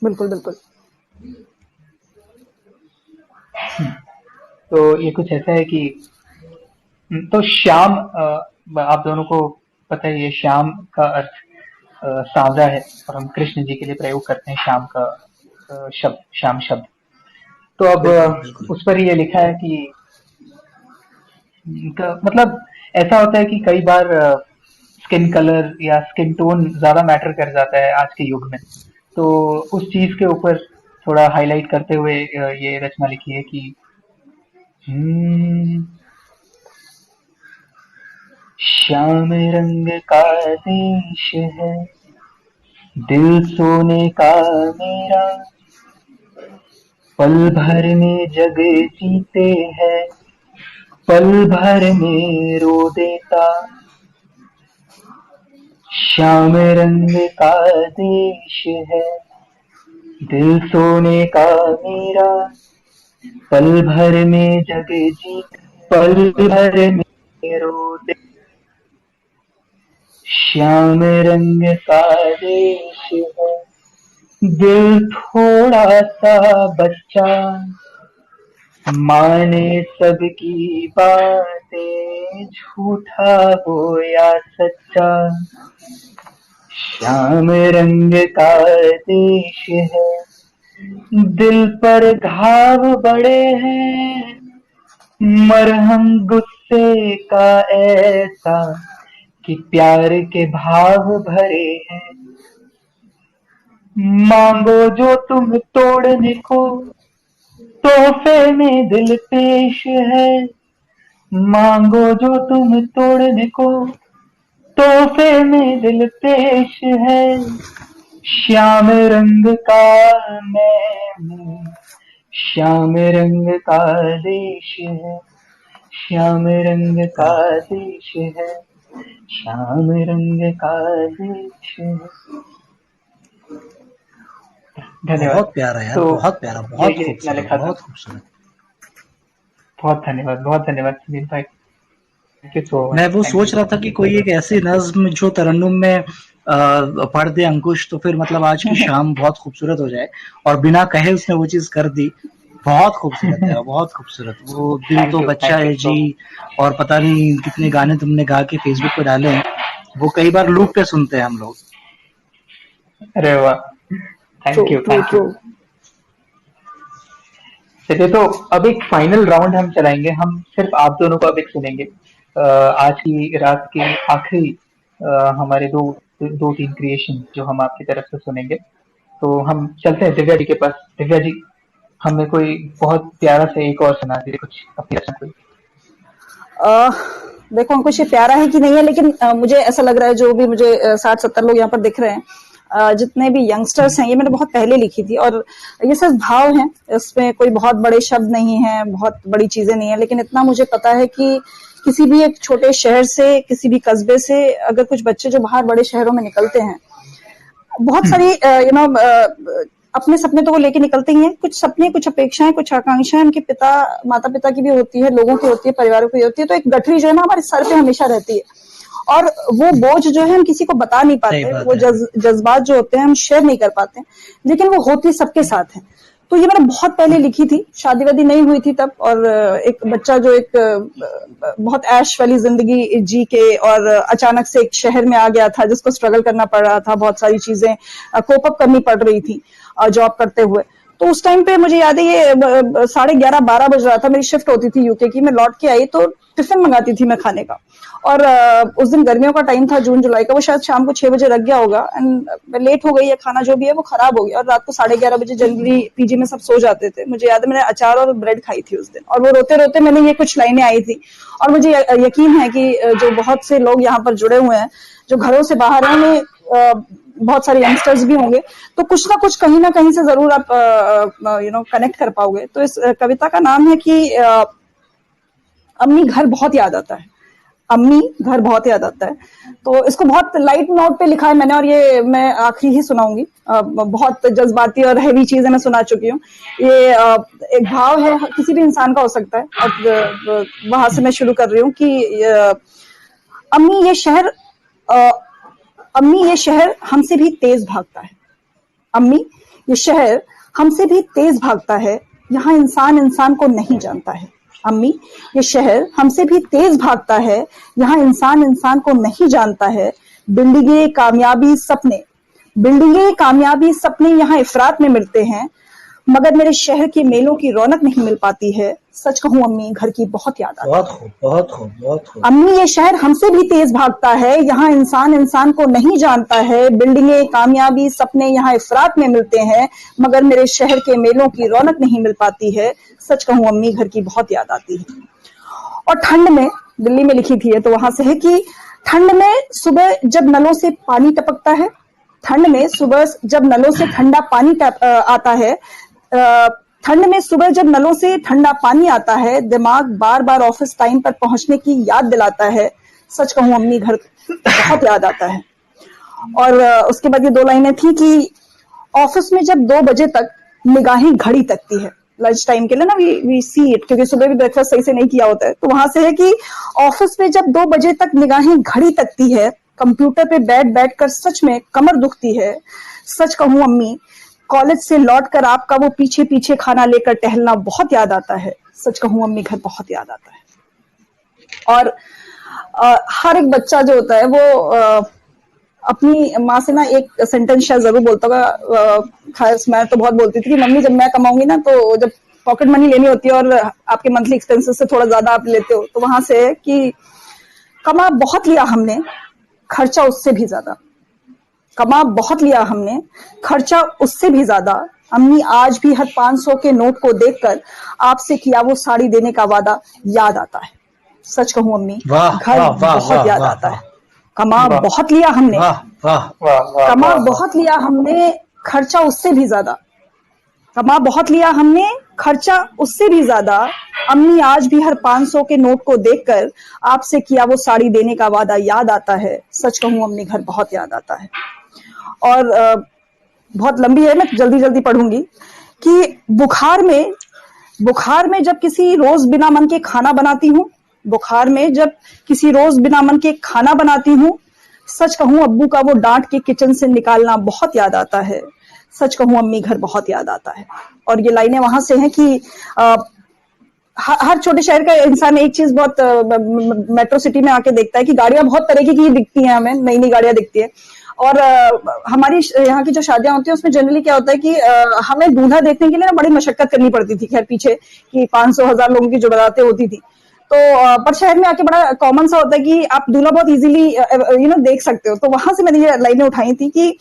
बिल्कुल बिल्कुल। तो ये कुछ ऐसा है कि तो श्याम, आप दोनों को पता है, ये श्याम का अर्थ सांवरा है, और हम कृष्ण जी के लिए प्रयोग करते हैं श्याम का शब्द, श्याम शब्द। तो अब उस पर ये लिखा है कि मतलब ऐसा होता है कि कई बार स्किन कलर या स्किन टोन ज्यादा मैटर कर जाता है आज के युग में। तो उस चीज के ऊपर थोड़ा हाईलाइट करते हुए ये रचना लिखी है कि श्याम रंग का देश है, दिल सोने का मेरा, पल भर में जग जीते हैं, पल भर में रो देता। श्याम रंग का देश है, दिल सोने का मेरा, पल भर में जग जीत, पल भर में रो दे। श्याम रंग का देश है, दिल थोड़ा सा बच्चा, माने सबकी बातें, झूठा हो या सच्चा। श्याम रंग का देश है, दिल पर घाव बड़े हैं, मरहम गुस्से का ऐसा कि प्यार के भाव भरे हैं। मांगो जो तुम तोड़ने को, तोहफे में दिल पेश है। मांगो जो तुम तोड़ने को, तोहफे में दिल पेश है। श्याम रंग का मैं हूँ, श्याम रंग का देश है, श्याम रंग का देश है, श्याम रंग का देश है। बहुत प्यारा यार, तो बहुत प्यारा, बहुत खूबसूरत, बहुत खूबसूरत। बहुत धन्यवाद, बहुत धन्यवाद सुनील भाई। मैं वो सोच रहा था कि कोई एक ऐसी नज्म जो तरन्नुम में पढ़ दे अंकुश, तो फिर मतलब आज की शाम बहुत खूबसूरत हो जाए, और बिना कहे उसने वो चीज कर दी। बहुत खूबसूरत है, बहुत खूबसूरत। वो दिल तो बच्चा है जी, और पता नहीं कितने गाने तुमने गा के फेसबुक पे डाले हैं, वो कई बार लूप पे सुनते हैं हम लोग। अरे वाह, थैंक यू, थैंक यू। चलिए, तो अब एक फाइनल राउंड हम चलाएंगे। हम सिर्फ आप दोनों को अब एक सुनेंगे। आज की रात के आखिरी हमारे दो तीन क्रिएशन जो हम आपकी तरफ से सुनेंगे। तो हम चलते हैं दिव्या जी के पास। दिव्या जी, हमें कोई बहुत प्यारा सा एक और सुना दीजिए, कुछ अपनी रचना कोई। देखो अंकुश, ये प्यारा है कि नहीं है, लेकिन मुझे ऐसा लग रहा है, जो भी मुझे 60-70 लोग यहाँ पर दिख रहे हैं, जितने भी यंगस्टर्स हैं, ये मैंने बहुत पहले लिखी थी, और ये सिर्फ भाव हैं, इसमें कोई बहुत बड़े शब्द नहीं है, बहुत बड़ी चीजें नहीं है, लेकिन इतना मुझे पता है कि किसी भी एक छोटे शहर से, किसी भी कस्बे से अगर कुछ बच्चे जो बाहर बड़े शहरों में निकलते हैं, बहुत सारी अपने सपने तो वो लेके निकलते ही हैं। कुछ सपने, कुछ अपेक्षाएं, कुछ आकांक्षाएं उनके माता पिता की भी होती है, लोगों की होती है, परिवारों की होती है। तो एक गठरी जो है ना हमारे सर पे हमेशा रहती है, और वो बोझ जो है हम किसी को बता नहीं पाते, वो जज्बात जो होते हैं हम शेयर नहीं कर पाते, लेकिन वो होती सबके साथ है। तो ये मैंने बहुत पहले लिखी थी, शादी वादी नहीं हुई थी तब, और एक बच्चा जो एक बहुत ऐश वाली जिंदगी जी के और अचानक से एक शहर में आ गया था, जिसको स्ट्रगल करना पड़ रहा था, बहुत सारी चीजें कोप अप करनी पड़ रही थी जॉब करते हुए। तो उस टाइम पे मुझे याद है ये 11:30-12 बज रहा था, मेरी शिफ्ट होती थी यूके की। मैं लौट के आई तो टिफिन मंगाती थी मैं खाने का, और उस दिन गर्मियों का टाइम था, जून जुलाई का, वो शायद शाम को 6 बजे रख गया होगा, एंड लेट हो गई है, खाना जो भी है वो खराब हो गया, और रात को 11:30 बजे जनरली पीजी में सब सो जाते थे। मुझे याद है मैंने अचार और ब्रेड खाई थी उस दिन, और वो रोते रोते मैंने ये कुछ लाइनें आई थी। और मुझे यकीन है कि जो बहुत से लोग यहाँ पर जुड़े हुए हैं, जो घरों से बाहर हैं, उन्हें बहुत सारे यंगस्टर्स भी होंगे, तो कुछ ना कुछ कहीं ना कहीं से जरूर आप कनेक्ट कर पाओगे। तो इस कविता का नाम है कि अम्मी घर बहुत याद आता है। अम्मी घर बहुत याद आता है। तो इसको बहुत लाइट नोट पे लिखा है मैंने, और ये मैं आखिरी ही सुनाऊंगी। बहुत जज्बाती और हैवी चीजें मैं सुना चुकी हूँ। ये एक भाव है, किसी भी इंसान का हो सकता है। अब वहां से मैं शुरू कर रही हूँ कि अम्मी ये शहर हमसे भी तेज भागता है। अम्मी ये शहर हमसे भी तेज भागता है, यहाँ इंसान इंसान को नहीं जानता है। अम्मी ये शहर हमसे भी तेज भागता है, यहाँ इंसान इंसान को नहीं जानता है। बिल्डिंगे कामयाबी सपने यहाँ इफरात में मिलते हैं, मगर मेरे शहर के मेलों की रौनक नहीं मिल पाती है। सच कहूं अम्मी घर की बहुत याद आती है। बहुत खूब। अम्मी ये शहर हमसे भी तेज भागता है, यहाँ इंसान इंसान को नहीं जानता है। बिल्डिंगे कामयाबी सपने यहाँ इफरात में मिलते हैं, मगर मेरे शहर के मेलों की रौनक नहीं मिल पाती है। सच कहूं अम्मी घर की बहुत याद आती है। और ठंड में, दिल्ली में लिखी थी, तो वहां से है कि ठंड में सुबह जब नलों से पानी टपकता है, ठंड में सुबह जब नलों से ठंडा पानी आता है, ठंड में सुबह जब नलों से ठंडा पानी आता है, दिमाग बार बार ऑफिस टाइम पर पहुंचने की याद दिलाता है। सच कहूं अम्मी घर बहुत याद आता है। और उसके बाद ये 2 लाइनें थी कि ऑफिस में जब 2 बजे तक निगाहें घड़ी तकती है, लंच टाइम के लिए ना, वी सी इट, क्योंकि सुबह भी ब्रेकफास्ट सही से नहीं किया होता है। तो वहां से है कि ऑफिस में जब 2 बजे तक निगाहें घड़ी तकती है, कंप्यूटर पे बैठ कर सच में कमर दुखती है। सच कहूं अम्मी कॉलेज से लौटकर आपका वो पीछे पीछे खाना लेकर टहलना बहुत याद आता है। सच कहूं अम्मी घर बहुत याद आता है। और हर एक बच्चा जो होता है वो अपनी माँ से ना एक सेंटेंस शायद जरूर बोलता होगा। खास मैं तो बहुत बोलती थी कि मम्मी जब मैं कमाऊंगी ना, तो जब पॉकेट मनी लेनी होती है और आपके मंथली एक्सपेंसेस से थोड़ा ज्यादा आप लेते हो, तो वहां से है कि कमा बहुत लिया हमने, खर्चा उससे भी ज्यादा। कमा बहुत लिया हमने, खर्चा उससे भी ज्यादा। अम्मी आज भी हर 500 के नोट को देखकर आपसे किया वो साड़ी देने का वादा याद आता है। सच कहूं अम्मी घर बहुत याद आता है। कमा बहुत लिया हमने, कमा बहुत लिया हमने, खर्चा उससे भी ज्यादा। कमा बहुत लिया हमने, खर्चा उससे भी ज्यादा। अम्मी आज भी हर 500 के नोट को देखकर आपसे किया वो साड़ी देने का वादा याद आता है। सच कहूं अम्मी घर बहुत याद आता है। और बहुत लंबी है, मैं जल्दी जल्दी पढ़ूंगी कि बुखार में जब किसी रोज बिना मन के खाना बनाती हूँ, बुखार में जब किसी रोज बिना मन के खाना बनाती हूँ, सच कहूं अब्बू का वो डांट के किचन से निकालना बहुत याद आता है। सच कहूं अम्मी घर बहुत याद आता है। और ये लाइनें वहां से हैं कि हर छोटे शहर का इंसान एक चीज बहुत मेट्रो सिटी में आके देखता है कि गाड़ियां बहुत तरह की दिखती हैं, हमें नई नई गाड़ियां दिखती है। और हमारी यहाँ की जो शादियां होती है उसमें जनरली क्या होता है कि हमें दूल्हा देखने के लिए ना बड़ी मशक्कत करनी पड़ती थी, खैर पीछे कि 500,000 लोगों की जो बारातें होती थी। तो पर शहर में आके बड़ा कॉमन सा होता है कि आप दूल्हा बहुत इजीली देख सकते हो। तो वहां से मैंने ये लाइनें उठाई थी कि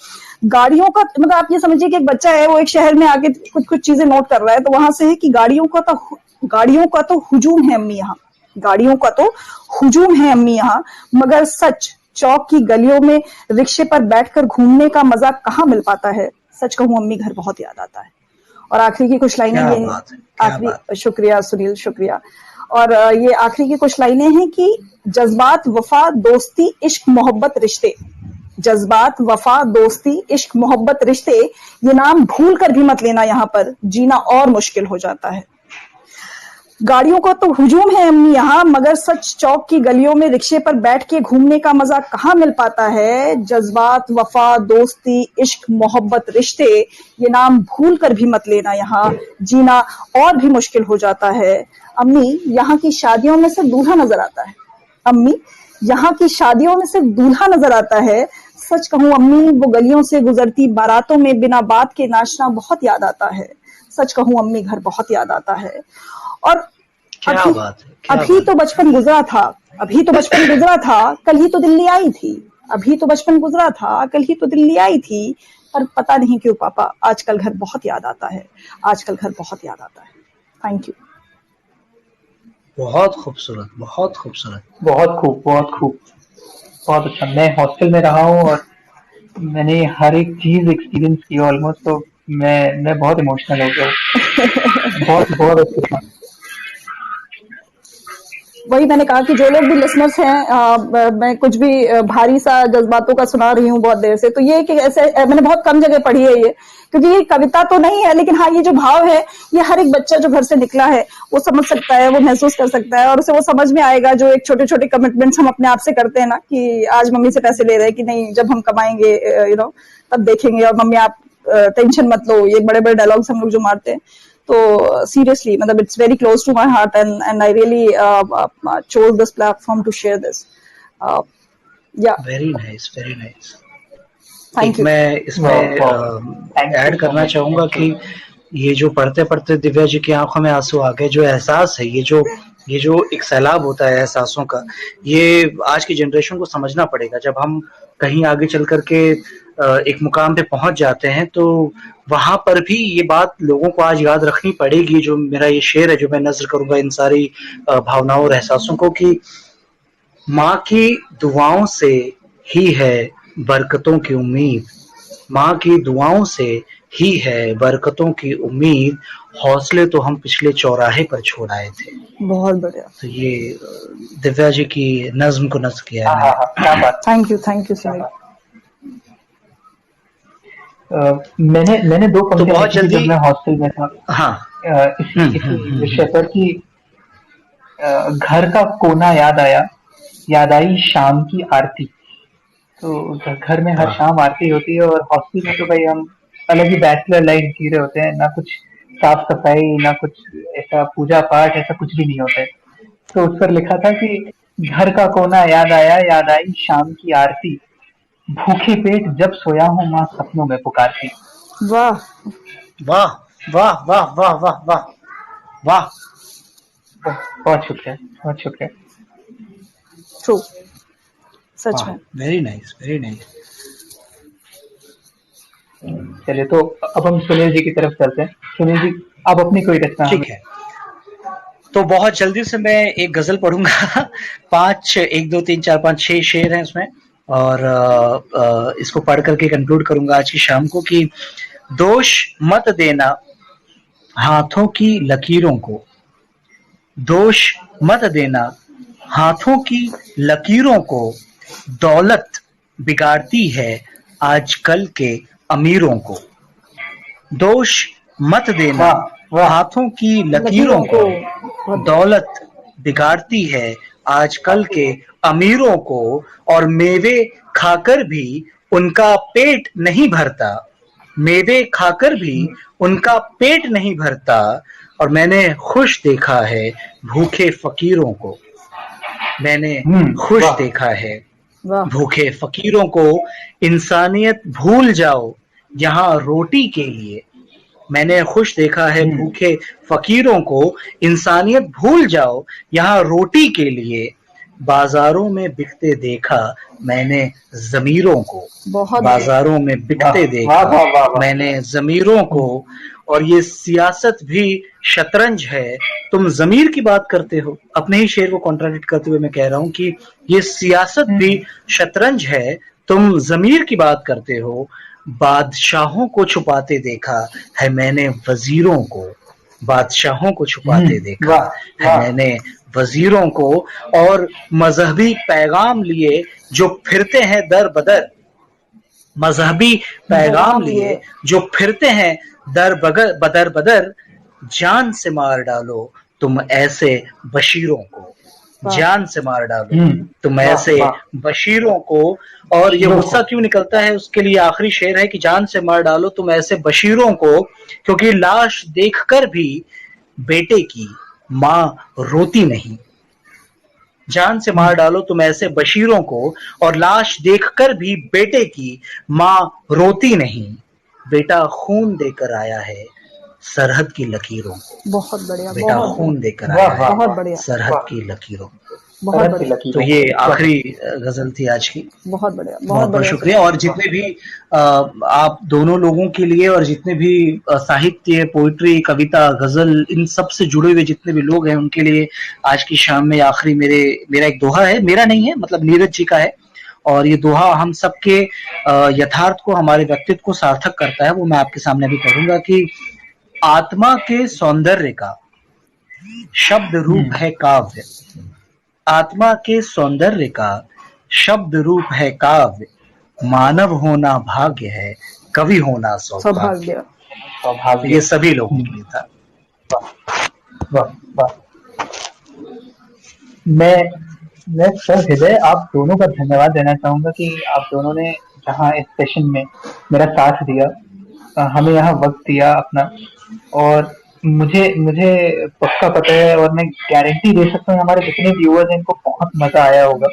गाड़ियों का, मतलब आप ये समझिए कि एक बच्चा है, वो एक शहर में आके कुछ चीजें नोट कर रहा है। तो वहां से है कि गाड़ियों का तो हुजूम है अम्मी यहाँ, गाड़ियों का तो हुजूम है अम्मी यहाँ, मगर सच चौक की गलियों में रिक्शे पर बैठकर घूमने का मजा कहाँ मिल पाता है। सच कहूं अम्मी घर बहुत याद आता है। और आखिरी की कुछ लाइनें ये है, आखिरी, शुक्रिया सुनील, शुक्रिया। और ये आखिरी की कुछ लाइनें हैं कि जज्बात, वफा, दोस्ती, इश्क, मोहब्बत, रिश्ते, जज्बात, वफा, दोस्ती, इश्क, मोहब्बत, रिश्ते, ये नाम भूल कर भी मत लेना, यहाँ पर जीना और मुश्किल हो जाता है। गाड़ियों का तो हुजूम है अम्मी यहाँ, मगर सच चौक की गलियों में रिक्शे पर बैठ के घूमने का मजा कहाँ मिल पाता है। जज्बात, वफा, दोस्ती, इश्क, मोहब्बत, रिश्ते, ये नाम भूल कर भी मत लेना, यहाँ जीना और भी मुश्किल हो जाता है। अम्मी, यहाँ की शादियों में सिर्फ दूल्हा नजर आता है। अम्मी, यहाँ की शादियों में सिर्फ दूल्हा नजर आता है। सच कहूँ अम्मी, वो गलियों से गुजरती बारातों में बिना बात के नाचना बहुत याद आता है। सच कहूँ अम्मी, घर बहुत याद आता है। और अभी तो बचपन गुजरा था, अभी तो बचपन गुजरा था, कल ही तो दिल्ली आई थी। अभी तो बचपन गुजरा था, कल ही तो दिल्ली आई थी। पर पता नहीं क्यों पापा, आजकल घर बहुत याद आता है, आजकल घर बहुत याद आता है। Thank you. बहुत खूबसूरत, बहुत खूबसूरत, बहुत खूब, बहुत खूब, बहुत अच्छा। मैं हॉस्टल में रहा हूँ और मैंने हर एक चीज एक्सपीरियंस की ऑलमोस्ट, तो मैं बहुत इमोशनल हो गया। बहुत बहुत अच्छा। वही मैंने कहा कि जो लोग भी लिसनर्स हैं, मैं कुछ भी भारी सा जज्बातों का सुना रही हूँ बहुत देर से, तो ये कि ऐसे मैंने बहुत कम जगह पढ़ी है ये, क्योंकि ये कविता तो नहीं है, लेकिन हाँ, ये जो भाव है, ये हर एक बच्चा जो घर से निकला है वो समझ सकता है, वो महसूस कर सकता है, और उसे वो समझ में आएगा जो एक छोटे छोटे कमिटमेंट्स हम अपने आप से करते हैं ना, कि आज मम्मी से पैसे ले रहे हैं कि नहीं, जब हम कमाएंगे तब देखेंगे, और मम्मी आप टेंशन मत लो, ये बड़े बड़े डायलॉग्स हम लोग जो मारते हैं। तो सीरियसली, मतलब it's very close to my heart, and I really chose this platform to share this. Yeah. Very nice, very nice. Thank you. मैं इसमें ऐड करना चाहूंगा कि ये जो पढ़ते पढ़ते दिव्या जी की आंखों में आंसू आ गए, जो एहसास है, ये जो एक सैलाब होता है एहसासों का, ये आज की जनरेशन को समझना पड़ेगा। जब हम कहीं आगे चल करके एक मुकाम पे पहुंच जाते हैं, तो वहां पर भी ये बात लोगों को आज याद रखनी पड़ेगी। जो मेरा ये शेर है, जो मैं नज़र करूंगा इन सारी भावनाओं और एहसासों को, कि माँ की दुआओं से ही है बरकतों की उम्मीद, माँ की दुआओं से ही है बरकतों की उम्मीद, हौसले तो हम पिछले चौराहे पर छोड़ आए थे। बहुत बढ़िया। तो ये दिव्या जी की नज्म को नज़्म किया है मैंने। Thank you Sunil. मैंने 2 तो बहुत जल्दी, जब मैं हॉस्टल में था, हाँ, इस विषय पर कि घर का कोना याद आया, याद आई शाम की आरती। तो घर में हर शाम आरती होती है, और हॉस्टल में तो भाई हम अलग ही बैचलर लाइफ जी रहे होते हैं, ना कुछ साफ सफाई, ना कुछ ऐसा पूजा पाठ, ऐसा कुछ भी नहीं होता है। तो उस पर लिखा था कि घर का कोना याद आया, याद आई शाम की आरती, भूखे पेट जब सोया हूँ माँ सपनों में पुकारती। वाह वाह वाह वाह वाह वाह वाह वाह। बहुत शुक्रिया, बहुत शुक्रिया। ट्रू, सच में। Very nice, very nice. चलिए, तो अब हम सुनील जी की तरफ चलते हैं। सुनील जी, आप अपनी कोई रचना। ठीक है, तो बहुत जल्दी से मैं एक गजल पढ़ूंगा। 5 1 2 3 4 5 6 शेर हैं इसमें, और इसको पढ़ करके कंक्लूड करूंगा आज की शाम को, कि दोष मत देना हाथों की लकीरों को, दोष मत देना हाथों की लकीरों को, दौलत बिगाड़ती है आजकल के अमीरों को, दोष मत देना हाथों की लकीरों को, दौलत बिगाड़ती है आजकल के अमीरों को, और मेवे खाकर भी उनका पेट नहीं भरता, मेवे खाकर भी उनका पेट नहीं भरता, और मैंने खुश देखा है भूखे फकीरों को, मैंने खुश देखा है भूखे फकीरों को, इंसानियत भूल जाओ यहाँ रोटी के लिए, मैंने खुश देखा है भूखे फकीरों को, इंसानियत भूल जाओ यहाँ रोटी के लिए, बाजारों में बिकते देखा मैंने ज़मीरों को, बाजारों में बिकते देखा मैंने ज़मीरों को, और ये सियासत भी शतरंज है, तुम ज़मीर की बात करते हो। अपने ही शेर को कॉन्ट्राडिक्ट करते हुए मैं कह रहा हूँ कि ये सियासत भी शतरंज है, तुम ज़मीर की बात करते हो, बादशाहों को छुपाते देखा है मैंने वजीरों को, बादशाहों को छुपाते देखा वाह है वाह मैंने, वजीरों को और मजहबी पैगाम लिए जो फिरते हैं दर बदर, मजहबी पैगाम लिए जो फिरते हैं दर बदर बदर, जान से मार डालो तुम ऐसे बशीरों को, जान से मार डालो तुम वाह ऐसे वाह बशीरों को। और ये लोग गुस्सा क्यों निकलता है उसके लिए आखिरी शेर है कि जान से मार डालो तुम ऐसे बशीरों को, क्योंकि लाश देखकर भी बेटे की माँ रोती नहीं। जान से मार डालो तुम ऐसे बशीरों को, और लाश देखकर भी बेटे की माँ रोती नहीं। बेटा खून देकर आया है सरहद की लकीरों को, बहुत बढ़िया, बेटा बहुत खून देकर वाह आया है बहुत बढ़िया, सरहद की लकीरों को। बहुत सरहद की बढ़िया, तो लकीरों ये वाह आखिरी गजल थी आज की। बहुत बढ़िया, बहुत बहुत बहुत बढ़िया शुक्रिया। सुना। और जितने भी आप दोनों लोगों के लिए, और जितने भी साहित्य, पोइट्री, कविता, गजल, इन सब से जुड़े हुए जितने भी लोग हैं उनके लिए आज की शाम में आखिरी मेरा एक दोहा है, मेरा नहीं है, मतलब नीरज जी का है। और ये दोहा हम सबके यथार्थ को, हमारे व्यक्तित्व को सार्थक करता है। वो मैं आपके सामने भी पढ़ूंगा कि आत्मा के सौंदर्य का शब्द रूप है काव्य, आत्मा के सौंदर्य का शब्द रूप है काव्य, मानव होना भाग्य है, कवि होना सौभाग्य। सौभाग्य। सौभाग्य। ये सभी लोगों के लिए था। वाह वाह। मैं सर हृदय आप दोनों का धन्यवाद देना चाहूंगा कि आप दोनों ने जहाँ इस सेशन में मेरा साथ दिया, हमें यहाँ वक्त दिया अपना, और मुझे मुझे पक्का पता है और मैं गारंटी दे सकता हूँ हमारे जितने व्यूअर्स हैं इनको बहुत मजा आया होगा।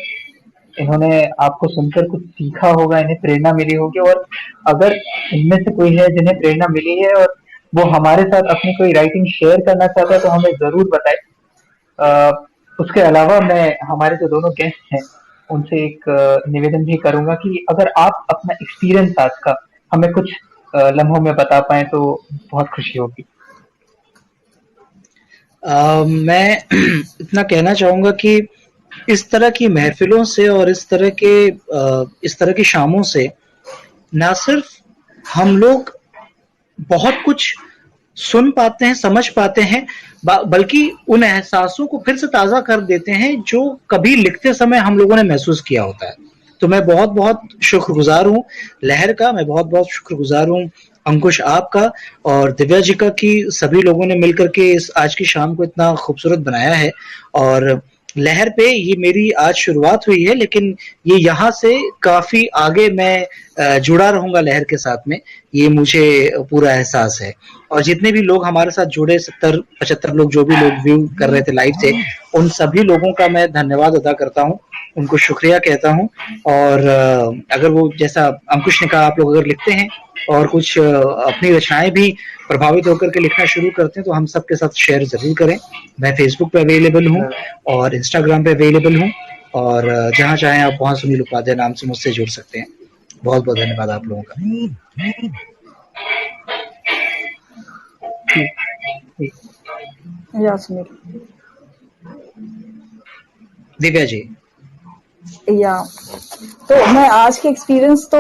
इन्होंने आपको सुनकर कुछ सीखा होगा, इन्हें प्रेरणा मिली होगी, और अगर इनमें से कोई है जिन्हें प्रेरणा मिली है और वो हमारे साथ अपनी कोई राइटिंग शेयर करना चाहता है तो हमें जरूर बताए। उसके अलावा मैं हमारे जो दोनों गेस्ट हैं उनसे एक निवेदन भी करूंगा कि अगर आप अपना एक्सपीरियंस आज का हमें कुछ लम्हों में बता पाए तो बहुत खुशी होगी। मैं इतना कहना चाहूंगा कि इस तरह की महफिलों से और इस तरह की शामों से ना सिर्फ हम लोग बहुत कुछ सुन पाते हैं, समझ पाते हैं, बल्कि उन एहसासों को फिर से ताजा कर देते हैं जो कभी लिखते समय हम लोगों ने महसूस किया होता है। तो मैं बहुत बहुत शुक्रगुजार हूँ लहर का, मैं बहुत बहुत शुक्रगुजार हूँ अंकुश आपका और दिव्या जी का कि सभी लोगों ने मिलकर के इस आज की शाम को इतना खूबसूरत बनाया है। और लहर पे ये मेरी आज शुरुआत हुई है, लेकिन ये यहाँ से काफी आगे मैं जुड़ा रहूंगा लहर के साथ में, ये मुझे पूरा एहसास है। और जितने भी लोग हमारे साथ जुड़े, 70-75 लोग जो भी लोग व्यू कर रहे थे लाइव से, उन सभी लोगों का मैं धन्यवाद अदा करता हूँ, उनको शुक्रिया कहता हूँ। और अगर वो जैसा अंकुश ने कहा, आप लोग अगर लिखते हैं और कुछ अपनी रचनाएं भी प्रभावित होकर के लिखना शुरू करते हैं तो हम सबके साथ शेयर जरूर करें। मैं फेसबुक पे अवेलेबल हूँ और इंस्टाग्राम पे अवेलेबल हूँ, और जहाँ चाहें आप वहाँ सुनील उपाध्याय नाम से मुझसे जुड़ सकते हैं। बहुत बहुत धन्यवाद आप लोगों का। या सुनील, दिव्या जी। या तो मैं आज के एक्सपीरियंस तो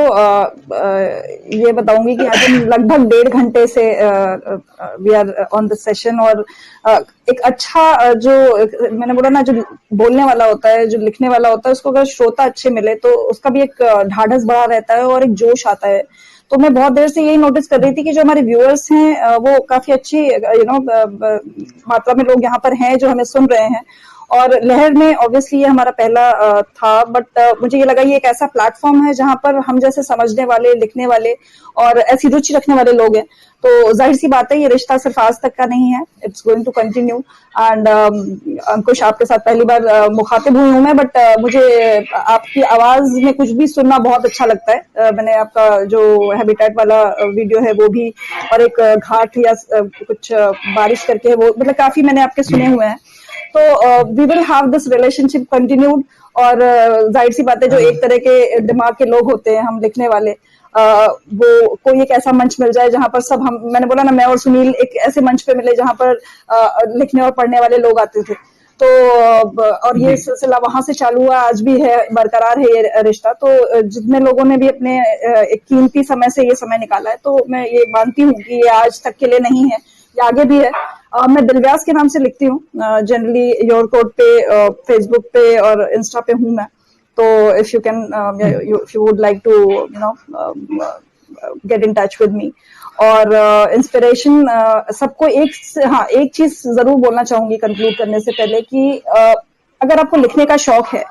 ये बताऊंगी कि आज हम लगभग 1.5 घंटे से we are on the session, और एक अच्छा जो मैंने बोला ना, जो बोलने वाला होता है, जो लिखने वाला होता है, उसको अगर श्रोता अच्छे मिले तो उसका भी एक ढाढ़स बढ़ा रहता है और एक जोश आता है। तो मैं बहुत देर से यही नोटिस कर रही थी कि जो हमारे व्यूअर्स हैं वो काफी अच्छी मात्रा में लोग यहाँ पर हैं जो हमें सुन रहे हैं। और लहर में ऑब्वियसली ये हमारा पहला था, बट मुझे ये लगा ये एक ऐसा प्लेटफॉर्म है जहां पर हम जैसे समझने वाले, लिखने वाले और ऐसी रुचि रखने वाले लोग हैं। तो जाहिर सी बात है ये रिश्ता सिर्फ आज तक का नहीं है, it's going to continue. And Ankush, आपके साथ पहली बार मुखातिब हुई हूं मैं, बट मुझे आपकी आवाज में कुछ भी सुनना बहुत अच्छा लगता है। मैंने आपका जो हैबिटेट वाला वीडियो है वो भी, और एक घाट या कुछ बारिश करके है वो, मतलब काफी मैंने आपके सुने हुए हैं। तो we will have this relationship continued. और जाहिर सी बात है जो एक तरह के दिमाग के लोग होते हैं हम लिखने वाले, वो कोई एक ऐसा मंच मिल जाए जहां पर सब हम, मैंने बोला ना, मैं और सुनील एक ऐसे मंच पे मिले जहां पर लिखने और पढ़ने वाले लोग आते थे। तो और ये सिलसिला वहां से चालू हुआ, आज भी है, बरकरार है ये रिश्ता। तो जितने लोगों ने भी अपने एक कीमती समय से ये समय निकाला है, तो मैं ये मानती हूँ कि ये आज तक के लिए नहीं है, या आगे भी है। मैं दिलव्यास के नाम से लिखती हूँ, जनरली योर कोड पे, फेसबुक पे और इंस्टा पे हूँ मैं। तो if you would like to get in touch with me. और इंस्पिरेशन सबको एक चीज जरूर बोलना चाहूंगी कंक्लूड करने से पहले कि अगर आपको लिखने का शौक है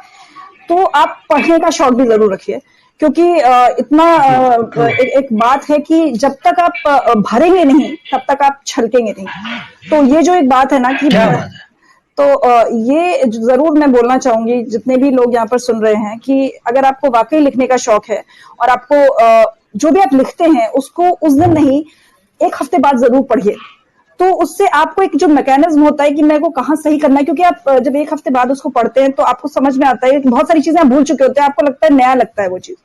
तो आप पढ़ने का शौक भी जरूर रखिए, क्योंकि एक बात है कि जब तक आप भरेंगे नहीं तब तक आप छलकेंगे नहीं। तो ये जो एक बात है ना कि तो ये जरूर मैं बोलना चाहूंगी जितने भी लोग यहाँ पर सुन रहे हैं कि अगर आपको वाकई लिखने का शौक है और आपको जो भी आप लिखते हैं उसको उस दिन नहीं, एक हफ्ते बाद जरूर पढ़िए। तो उससे आपको एक जो मैकेनिज्म होता है कि मेरे को कहाँ सही करना है, क्योंकि आप जब एक हफ्ते बाद उसको पढ़ते हैं तो आपको समझ में आता है कि बहुत सारी चीजें आप भूल चुके होते हैं, आपको लगता है नया लगता है वो चीज।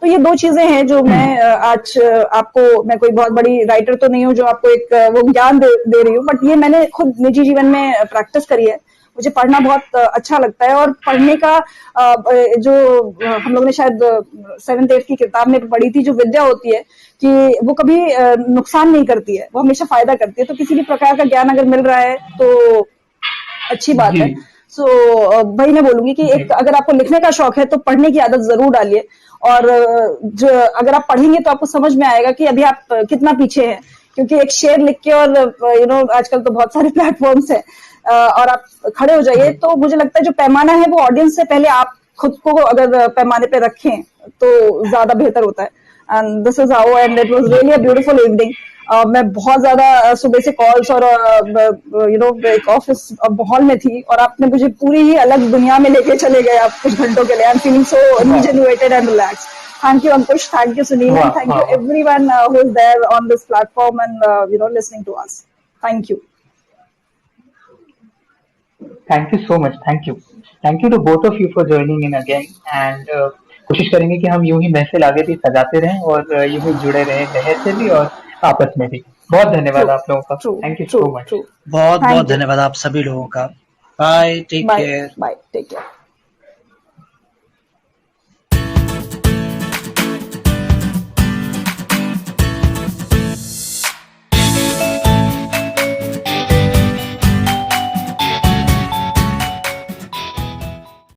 तो ये दो चीजें हैं जो मैं आज आपको, मैं कोई बहुत बड़ी राइटर तो नहीं हूँ जो आपको एक वो ज्ञान दे रही हूँ, बट ये मैंने खुद निजी जीवन में प्रैक्टिस करी है। मुझे पढ़ना बहुत अच्छा लगता है और पढ़ने का जो हम लोग ने शायद 7th 8th की किताब में पढ़ी थी, जो विद्या होती है कि वो कभी नुकसान नहीं करती है, वो हमेशा फायदा करती है। तो किसी भी प्रकार का ज्ञान अगर मिल रहा है तो अच्छी बात है। सो वही मैं बोलूंगी कि एक अगर आपको लिखने का शौक है तो पढ़ने की आदत जरूर डालिए। और जो अगर आप पढ़ेंगे तो आपको समझ में आएगा कि अभी आप कितना पीछे हैं, क्योंकि एक शेर लिख के और आजकल तो बहुत सारे प्लेटफॉर्म्स हैं और आप खड़े हो जाइए। तो मुझे लगता है जो पैमाना है वो ऑडियंस से पहले आप खुद को अगर पैमाने पे रखें तो ज्यादा बेहतर होता है। And this is how, and it was really a beautiful evening. मैं बहुत ज्यादा सुबह से कॉल्स और एक ऑफिस हॉल में थी और आपने मुझे पूरी ही अलग दुनिया में लेके चले गए आप कुछ घंटों के लिए। I am feeling so rejuvenated and relax. Thank you, Ankush. Thank you, Sunil. And thank you everyone who is there on this platform and listening to us. Thank you. Thank you so much. Thank you to both of you for joining in again. And कोशिश करेंगे कि हम यूं ही महफिल आगे भी सजाते रहें और यूं ही जुड़े रहें लहर से भी और आपस में भी। बहुत धन्यवाद आप लोगों का। Thank you so much. बहुत बहुत धन्यवाद आप सभी लोगों का। Bye, take care. Bye. Take care.